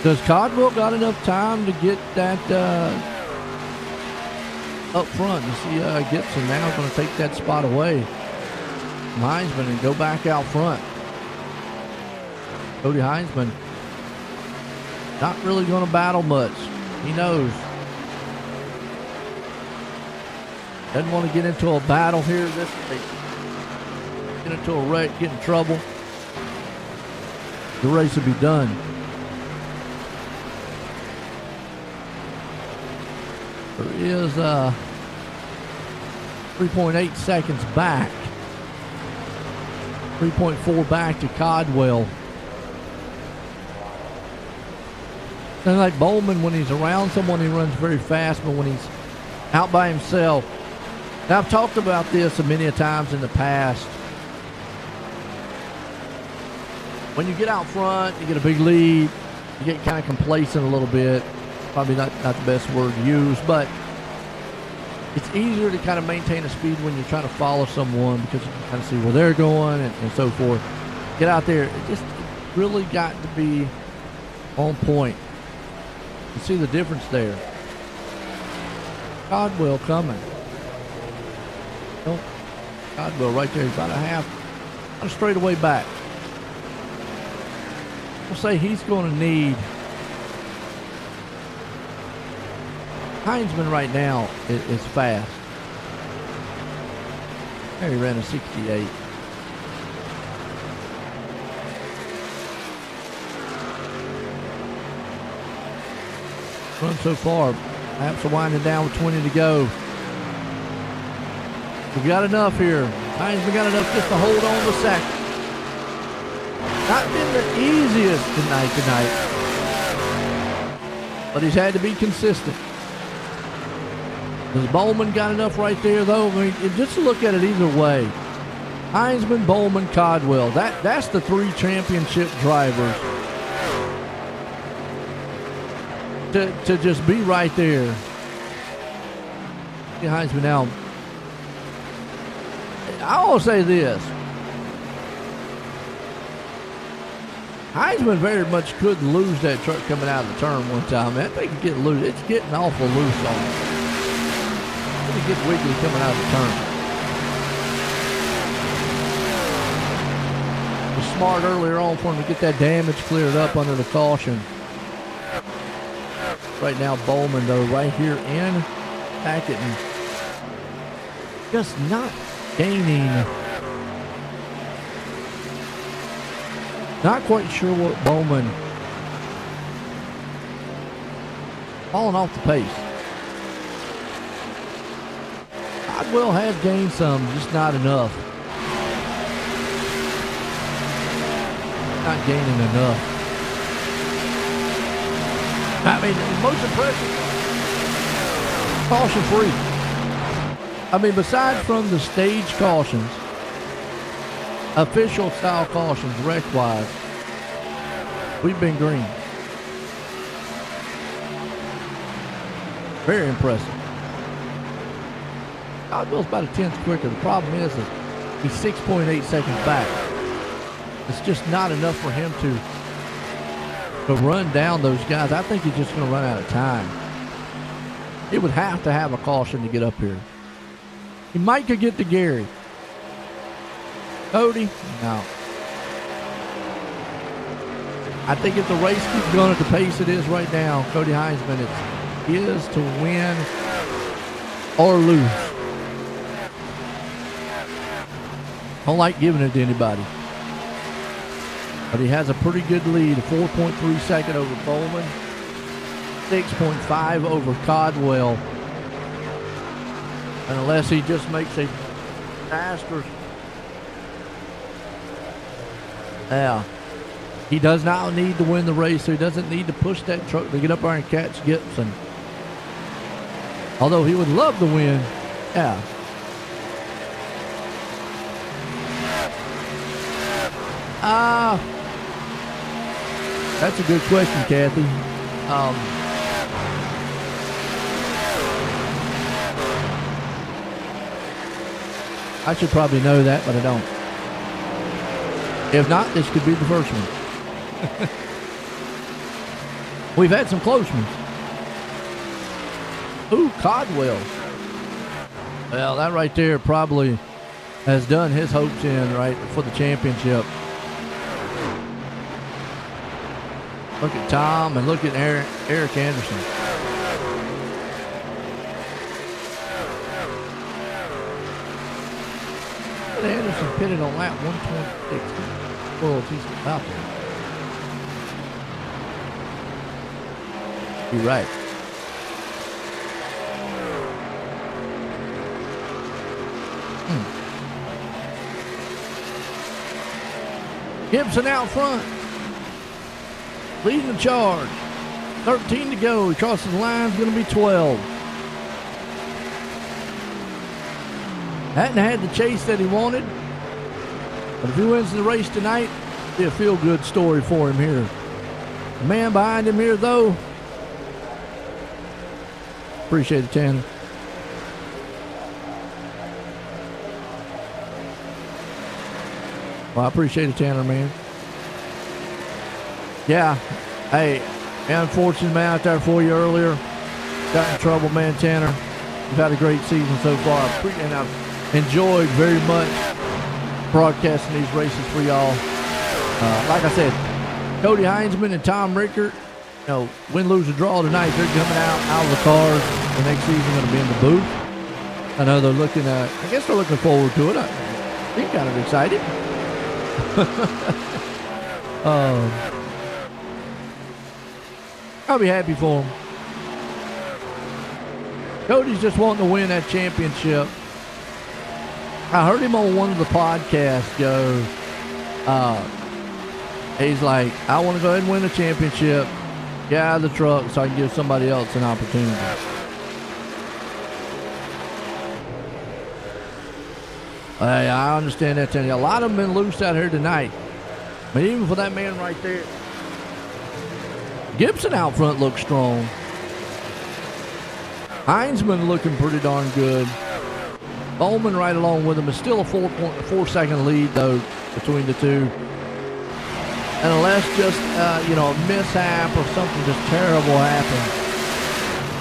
Does Codwell got enough time to get that up front? You see Gibson now going to take that spot away from Heinzman and go back out front. Cody Heinzman not really going to battle much. He knows. Doesn't want to get into a battle here this week. Get into a wreck, get in trouble. The race will be done. There is 3.8 seconds back. 3.4 back to Codwell. And like Bowman, when he's around someone, he runs very fast, but when he's out by himself. Now, I've talked about this many a times in the past. When you get out front, you get a big lead, you get kind of complacent a little bit. Probably not the best word to use, but it's easier to kind of maintain a speed when you're trying to follow someone because you can kind of see where they're going and so forth. Get out there. It really got to be on point. You see the difference there. Codwell coming. Codwell right there. He's about a straightaway back. We'll say he's going to need. Heinzman right now is fast. There he ran a 68. run so far. Laps are winding down with 20 to go. We got enough here. Heinzman got enough just to hold on the second. Not been the easiest tonight, but he's had to be consistent. Does Bowman got enough right there, though? I mean, just to look at it either way. Heinzman, Bowman, Codwell. That's the 3 championship drivers to just be right there. Get Heinzman now. I will say this. Heinzman very much could lose that truck coming out of the turn one time. That thing could get loose. It's getting awful loose on it. It get wiggly coming out of the turn. It was smart earlier on for him to get that damage cleared up under the caution. Right now, Bowman, though, right here in Hackett, just not gaining. Not quite sure what Bowman falling off the pace. Codwell has gained some, just not enough. Not gaining enough. I mean, the most impressive, caution free. I mean, besides from the stage cautions, official style cautions, wreck-wise, we've been green. Very impressive. Codwell's about a tenth quicker. The problem is he's 6.8 seconds back. It's just not enough for him to run down those guys. I think he's just going to run out of time. He would have to have a caution to get up here. He might could get to Gary. Cody, no. I think if the race keeps going at the pace it is right now, Cody Heinzman, it is to win or lose. Don't like giving it to anybody. But he has a pretty good lead, 4.3 second over Bowman, 6.5 over Codwell. And unless he just makes a disaster. Yeah. He does not need to win the race, so he doesn't need to push that truck to get up there and catch Gibson. Although he would love to win. Yeah. That's a good question, Kathy. I should probably know that, but I don't. If not, this could be the first one. We've had some close ones. Ooh, Codwell. Well, that right there probably has done his hopes in right for the championship. Look at Tom and look at Eric Anderson. Anderson pitted on lap 126. Well, he's about there. You're right. Gibson out front. Leading the charge. 13 to go. He crosses the line. It's going to be 12. Hadn't had the chase that he wanted. But if he wins the race tonight, it'll be a feel-good story for him here. The man behind him here, though. Appreciate it, Tanner. Well, I appreciate it, Tanner, man. Yeah. Hey, unfortunate man out there for you earlier. Got in trouble, man, Tanner. You've had a great season so far. And I've enjoyed very much broadcasting these races for y'all. Like I said, Cody Heinzman and Tom Rickert, you know, win, lose, or draw tonight. They're coming out of the cars. The next season going to be in the booth. I know they're looking at, I guess they're looking forward to it. I'm kind of excited. I'll be happy for them. Cody's just wanting to win that championship. I heard him on one of the podcasts go, he's like, I want to go ahead and win the championship, get out of the truck so I can give somebody else an opportunity. Hey, I understand that, Tony. A lot of them been loose out here tonight. But even for that man right there, Gibson out front looks strong. Heinzman looking pretty darn good. Bowman right along with him. Is still a 4 second lead, though, between the two. And unless just, a mishap or something just terrible happens,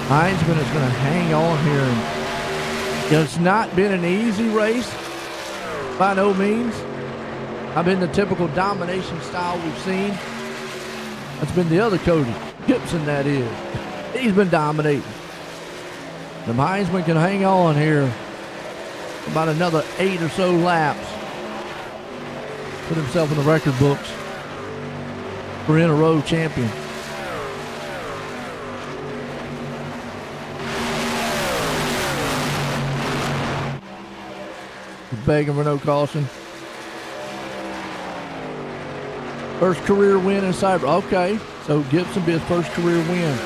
Heinzman is going to hang on here. It's not been an easy race, by no means. I've been the typical domination style we've seen. That's been the other Cody Gibson, that is. He's been dominating. The Heinzman can hang on here about another 8 or so laps. Put himself in the record books for in-a-row champion. He's begging for no caution. First career win in Cyber. Okay, so Gibson be his first career win.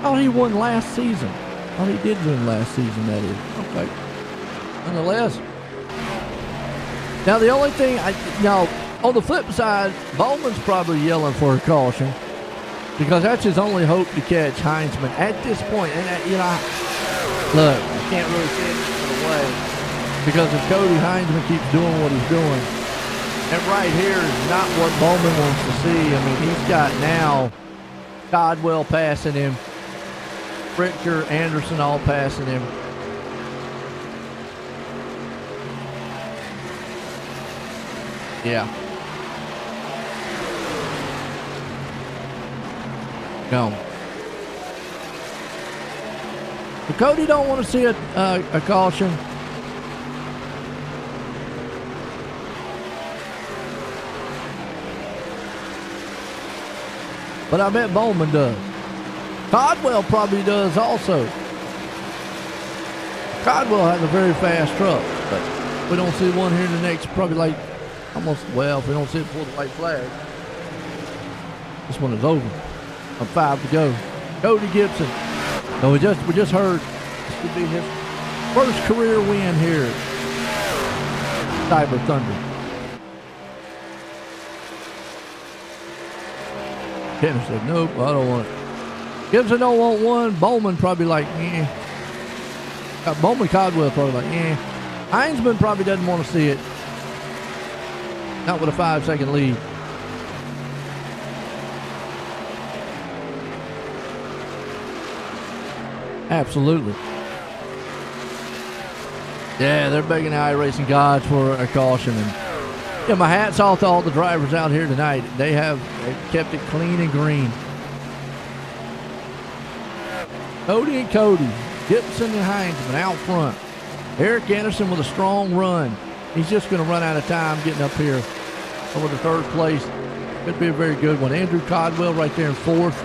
Oh, he won last season. Oh, he did win last season, that is. Okay. Nonetheless. Now, the only thing, on the flip side, Bowman's probably yelling for a caution because that's his only hope to catch Heinzman at this point. And, look, I can't really say it away because if Cody Heinzman keeps doing what he's doing, and right here is not what Bowman wants to see. I mean, he's got now Codwell passing him, Richter, Anderson all passing him. Yeah. No. But Cody don't want to see a caution. But I bet Bowman does. Codwell probably does also. Codwell has a very fast truck, but we don't see one here in the next, probably if we don't see it before the white flag. This one is over. 5 to go. Cody Gibson. No, we just heard this could be his first career win here at Cyber Thunder. Kenner said, nope, I don't want it. Gibson don't want one. Bowman probably Bowman Codwell probably Heinzman probably doesn't want to see it. Not with a 5 second lead. Absolutely. Yeah, they're begging the iRacing gods for a caution. And my hat's off to all the drivers out here tonight. They've kept it clean and green. Cody and Cody, Gibson and Heinzman out front. Eric Anderson with a strong run. He's just going to run out of time getting up here over the third place. Could be a very good one. Andrew Codwell right there in fourth.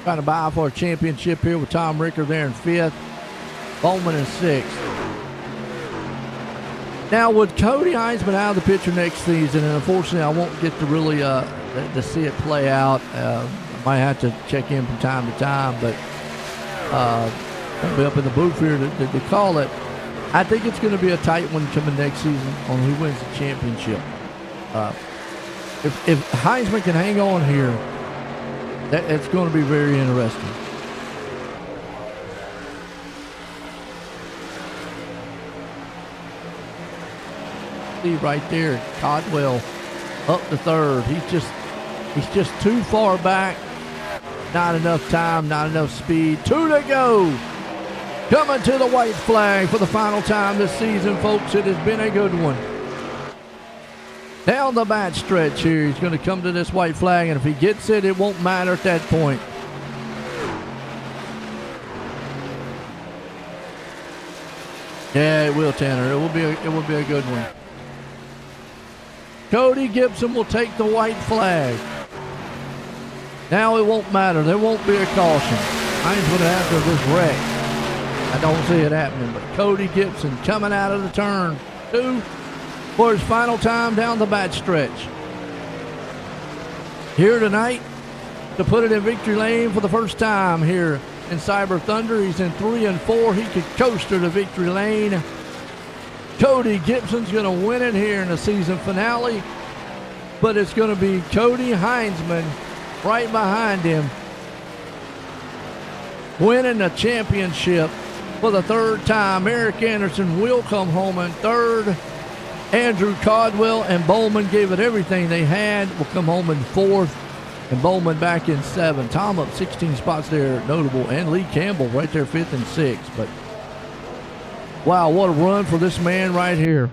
Trying to vie for a championship here with Tom Ricker there in fifth. Bowman in sixth. Now, with Cody Heinzman out of the picture next season, and unfortunately I won't get to really to see it play out. I might have to check in from time to time, but I'll be up in the booth here to call it. I think it's going to be a tight one coming next season on who wins the championship. If Heinzman can hang on here, it's going to be very interesting. See right there, Codwell up to third. He's just too far back. Not enough time, not enough speed. 2 to go. Coming to the white flag for the final time this season, folks. It has been a good one. Down the back stretch here, he's going to come to this white flag, and if he gets it, it won't matter at that point. Yeah, it will, Tanner. It will be a good one. Cody Gibson will take the white flag. Now it won't matter. There won't be a caution. Heinzman after this wreck. I don't see it happening, but Cody Gibson coming out of the turn 2 for his final time down the back stretch. Here tonight to put it in victory lane for the first time here in Cyber Thunder. He's in 3 and 4. He could coast to the victory lane. Cody Gibson's going to win it here in the season finale, but it's going to be Cody Heinzman right behind him, winning the championship for the 3rd time. Eric Anderson will come home in 3rd. Andrew Caldwell and Bowman gave it everything they had. Will come home in 4th. And Bowman back in 7th. Tom up 16 spots there, notable. And Lee Campbell right there 5th and 6th. But wow, what a run for this man right here.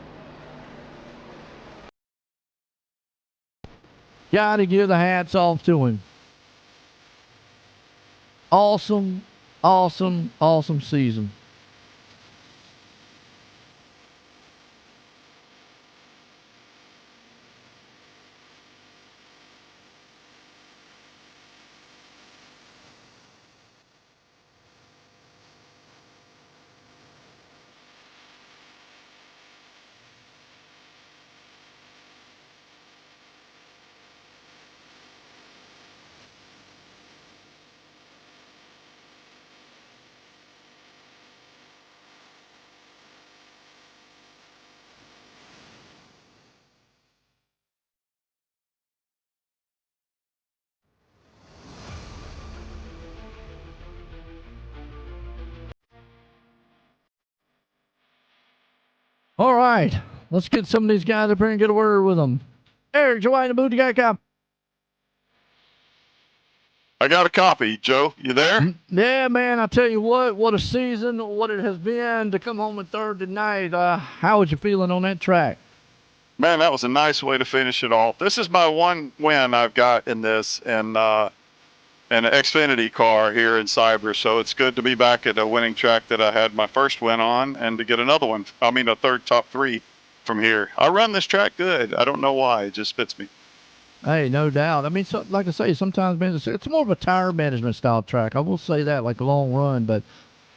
Got to give the hats off to him. Awesome, awesome, awesome season. All right, let's get some of these guys up here and get a word with them. Eric, Joy in the booth, you got a cop? I got a copy, Joe. You there? Yeah, man, I tell you what a season, what it has been to come home in 3rd tonight. How was you feeling on that track? Man, that was a nice way to finish it all. This is my one win I've got in this, and an Xfinity car here in Cyber, so it's good to be back at a winning track that I had my first win on, and to get another one. I mean, a 3rd top 3 from here. I run this track good. I don't know why. It just fits me. Hey, no doubt. I mean, so, like I say, sometimes man, it's more of a tire management style track. I will say that, like a long run. But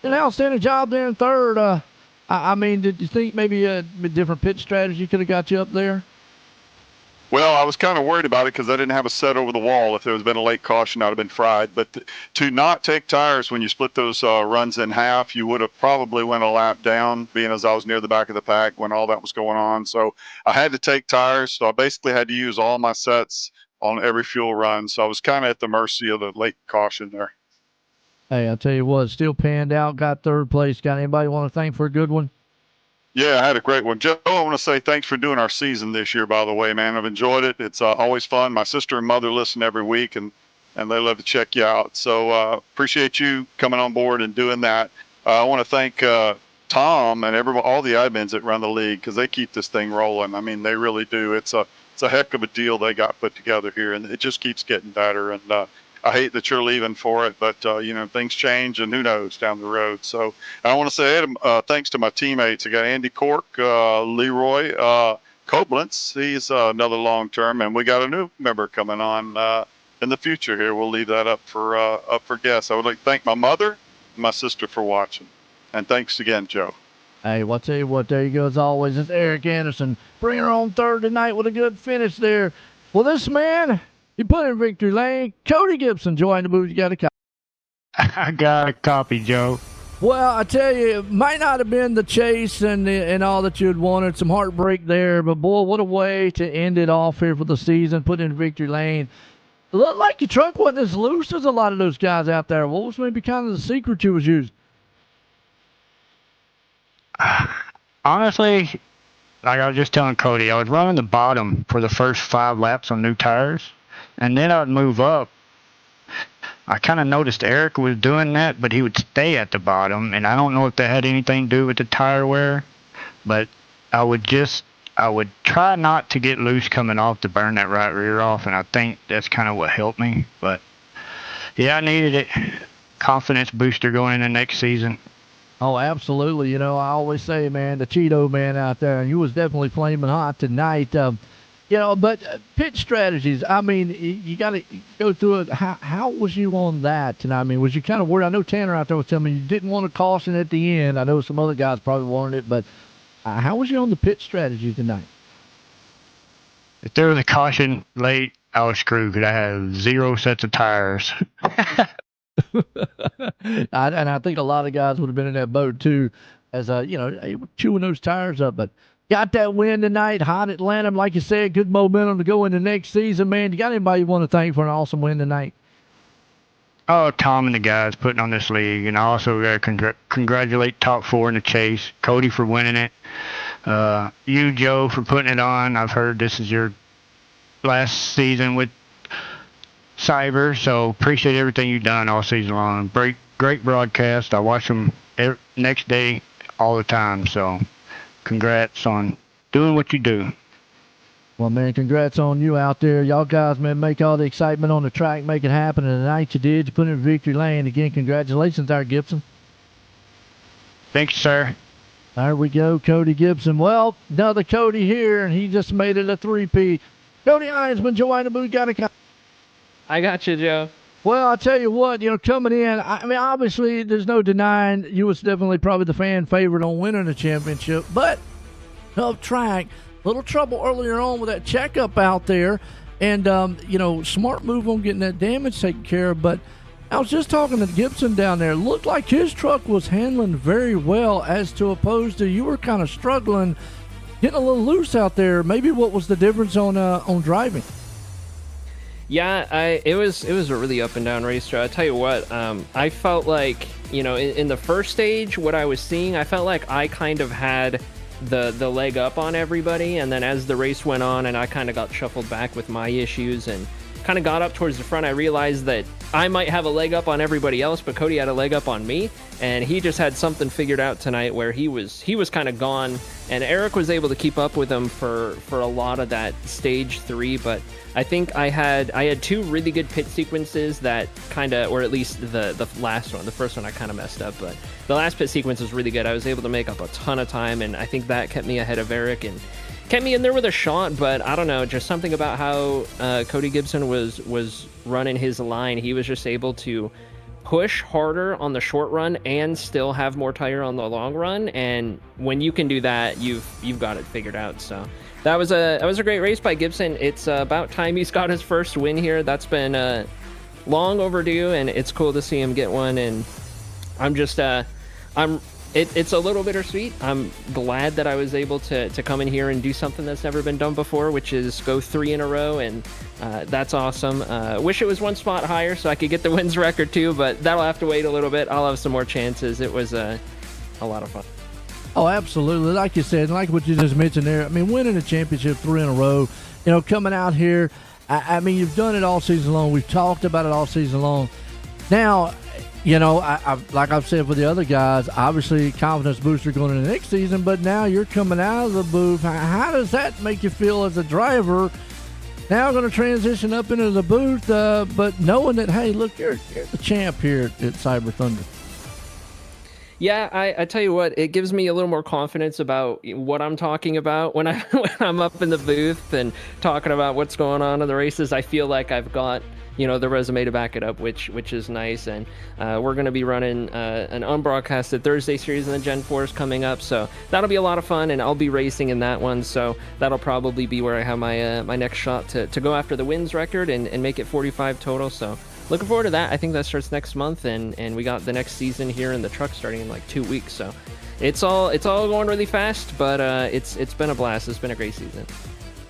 an outstanding job there in 3rd. I mean, did you think maybe a different pit strategy could have got you up there? Well, I was kind of worried about it because I didn't have a set over the wall. If there was been a late caution, I'd have been fried. But to not take tires when you split those runs in half, you would have probably went a lap down, being as I was near the back of the pack when all that was going on. So I had to take tires. So I basically had to use all my sets on every fuel run. So I was kind of at the mercy of the late caution there. Hey, I'll tell you what, still panned out, got 3rd place. Got anybody want to thank for a good one? Yeah, I had a great one. Joe, I want to say thanks for doing our season this year, by the way, man. I've enjoyed it. It's always fun. My sister and mother listen every week, and they love to check you out. So appreciate you coming on board and doing that. I want to thank Tom and all the admins that run the league, because they keep this thing rolling. I mean, they really do. It's a heck of a deal they got put together here, and it just keeps getting better. And I hate that you're leaving for it, but things change, and who knows down the road. So I want to say thanks to my teammates. I got Andy Cork, Leroy Koblenz. He's another long term, and we got a new member coming on in the future here. We'll leave that up for guests. I would like to thank my mother and my sister for watching, and thanks again, Joe. Hey, well, I'll tell you what, there you go as always. It's Eric Anderson. Bring her on 3rd tonight with a good finish there. Well, this man, he put in victory lane. Cody Gibson joined the booth. You got a copy. I got a copy, Joe. Well, I tell you, it might not have been the chase and all that you'd wanted. Some heartbreak there, but boy, what a way to end it off here for the season. Put in victory lane. It looked like your truck wasn't as loose as a lot of those guys out there. What was maybe kind of the secret you was using? Honestly, like I was just telling Cody, I was running the bottom for the first 5 laps on new tires, and then I would move up. I kind of noticed Eric was doing that, but he would stay at the bottom, and I don't know if that had anything to do with the tire wear, but I would try not to get loose coming off to burn that right rear off, and I think that's kind of what helped me. But yeah, I needed it. Confidence booster going into next season. Oh, absolutely. You know, I always say, man, the Cheeto man out there, and you was definitely flaming hot tonight. But pit strategies. I mean, you got to go through it. How was you on that tonight? I mean, was you kind of worried? I know Tanner out there was telling me you didn't want to caution at the end. I know some other guys probably wanted it, but how was you on the pit strategy tonight? If there was a caution late, I was screwed because I had 0 sets of tires. And I think a lot of guys would have been in that boat too, as chewing those tires up. But got that win tonight, hot Atlanta, like you said, good momentum to go into next season, man. You got anybody you want to thank for an awesome win tonight? Oh, Tom and the guys putting on this league, and I also got to congratulate Top 4 in the chase, Cody for winning it, you, Joe, for putting it on. I've heard this is your last season with Cyber, so appreciate everything you've done all season long. Great broadcast. I watch them next day all the time, so congrats on doing what you do. Well, man, congrats on you out there. Y'all guys, man, make all the excitement on the track, make it happen. And tonight you did. You put it in victory lane. Again, congratulations there, Gibson. Thanks, sir. There we go, Cody Gibson. Well, another Cody here, and he just made it a three-peat. Cody Heinzman, Joanna Bugatti. I got you, Joe. Well, I'll tell you what, coming in, I mean, obviously, there's no denying you was definitely probably the fan favorite on winning the championship. But tough track. Little trouble earlier on with that checkup out there. And, smart move on getting that damage taken care of. But I was just talking to Gibson down there. Looked like his truck was handling very well as to opposed to you were kind of struggling, getting a little loose out there. Maybe what was the difference on driving? Yeah, it was a really up and down race, Joe. I tell you what, I felt like, in the first stage, what I was seeing, I felt like I kind of had the leg up on everybody, and then as the race went on and I kind of got shuffled back with my issues and kind of got up towards the front, I realized that I might have a leg up on everybody else, but Cody had a leg up on me, and he just had something figured out tonight where he was kind of gone, and Eric was able to keep up with him for a lot of that stage 3. But I think I had 2 really good pit sequences that kind of, or at least the last one. The first one I kind of messed up, but the last pit sequence was really good. I was able to make up a ton of time, and I think that kept me ahead of Eric and kept me in there with a shot. But I don't know, just something about how Cody Gibson was running his line. He was just able to push harder on the short run and still have more tire on the long run. And when you can do that, you've got it figured out. So that was a great race by Gibson. It's about time he's got his first win here. That's been long overdue, and it's cool to see him get one. And I'm just it's a little bittersweet. I'm glad that I was able to come in here and do something that's never been done before, which is go 3 in a row, and that's awesome. Wish it was 1 spot higher so I could get the wins record too, but that'll have to wait a little bit. I'll have some more chances. It was a lot of fun. Oh, absolutely. Like you said, like what you just mentioned there, I mean, winning a championship 3 in a row, coming out here, I mean, you've done it all season long. We've talked about it all season long. Now, like I've said for the other guys, obviously confidence booster going into the next season, but now you're coming out of the booth. How does that make you feel as a driver? Now going to transition up into the booth, but knowing that, hey, look, you're the champ here at Cyber Thunder. Yeah, I tell you what, it gives me a little more confidence about what I'm talking about when I'm up in the booth and talking about what's going on in the races. I feel like I've got the resume to back it up, which is nice. And we're going to be running an unbroadcasted Thursday series in the Gen 4s coming up, so that'll be a lot of fun, and I'll be racing in that one, so that'll probably be where I have my next shot to go after the wins record and make it 45 total. So looking forward to that. I think that starts next month, and we got the next season here in the truck starting in like 2 weeks. So it's all going really fast, but it's been a blast. It's been a great season.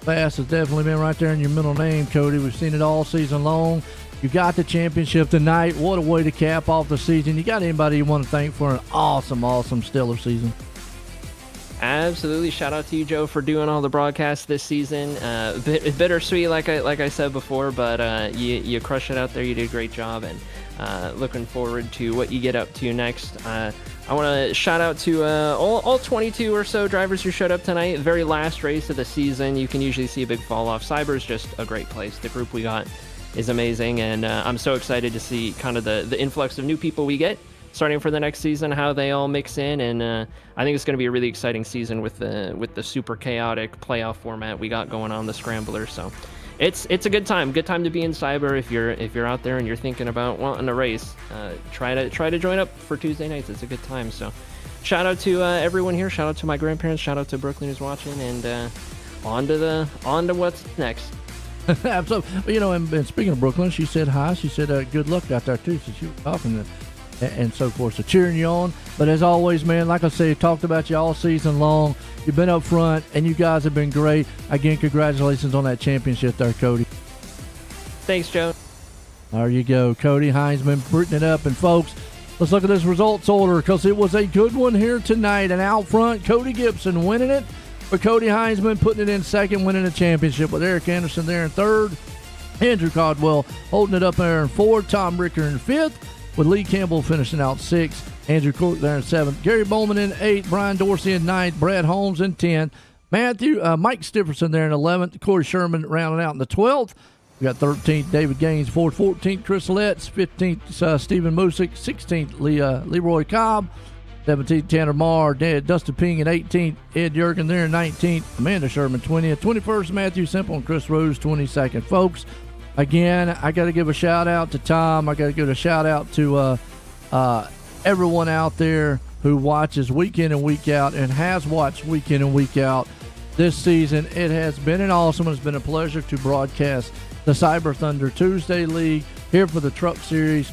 Fast has definitely been right there in your middle name, Cody. We've seen it all season long. You got the championship tonight. What a way to cap off the season. You got anybody you want to thank for an awesome, stellar season? Absolutely. Shout out to you, Joe, for doing all the broadcasts this season. Bittersweet, like I said before, but you crushed it out there. You did a great job, and looking forward to what you get up to next. I want to shout out to all 22 or so drivers who showed up tonight. Very last race of the season. You can usually see a big fall off. Cyber's just a great place. The group we got is amazing, and I'm so excited to see kind of the influx of new people we get starting for the next season, how they all mix in, and I think it's going to be a really exciting season with the super chaotic playoff format we got going on the Scrambler. So it's a good time to be in Cyber. If you're out there and you're thinking about wanting a race, try to join up for Tuesday nights. It's a good time. So shout out to everyone here. Shout out to my grandparents. Shout out to Brooklyn who's watching, and on to what's next. Absolutely. And speaking of Brooklyn, she said hi. She said good luck out there too. So she was talking and so forth. So cheering you on. But as always, man, like I said, talked about you all season long. You've been up front, and you guys have been great. Again, congratulations on that championship there, Cody. Thanks, Joe. There you go, Cody Heinzman putting it up. And folks, let's look at this results order, because it was a good one here tonight. And out front, Cody Gibson winning it. For Cody Heinzman putting it in second, winning the championship, with Eric Anderson there in third. Andrew Caldwell holding it up there in fourth. Tom Ricker in fifth, with Lee Campbell finishing out sixth. Andrew Court there in seventh. Gary Bowman in eighth. Brian Dorsey in ninth. Brad Holmes in 10th. Mike Stifferson there in 11th. Corey Sherman rounding out in the 12th. We got 13th David Gaines, 14th Chris Letts, 15th Stephen Musick, 16th Leroy Cobb, 17th Tanner Marr, Dustin Ping in 18th, Ed Yergin there in 19th, Amanda Sherman 20th, 21st Matthew Simple and Chris Rose 22nd. Folks, again, I got to give a shout out to Tom. I got to give a shout out to everyone out there who watches week in and week out and has watched week in and week out this season. It has been an awesome. It's been a pleasure to broadcast the Cyber Thunder Tuesday League here for the Truck Series.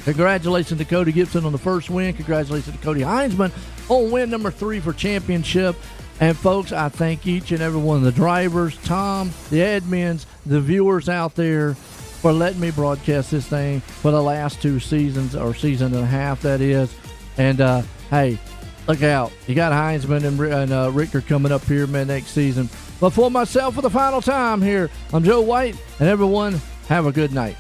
Congratulations to Cody Gibson on the first win. Congratulations to Cody Heinzman on win number 3 for championship. And folks, I thank each and every one of the drivers, Tom, the admins, the viewers out there for letting me broadcast this thing for the last 2 seasons, or season and a half, that is. And, hey, look out. You got Heinzman and Richter coming up here, man, next season. But for myself, for the final time here, I'm Joe White, and everyone, have a good night.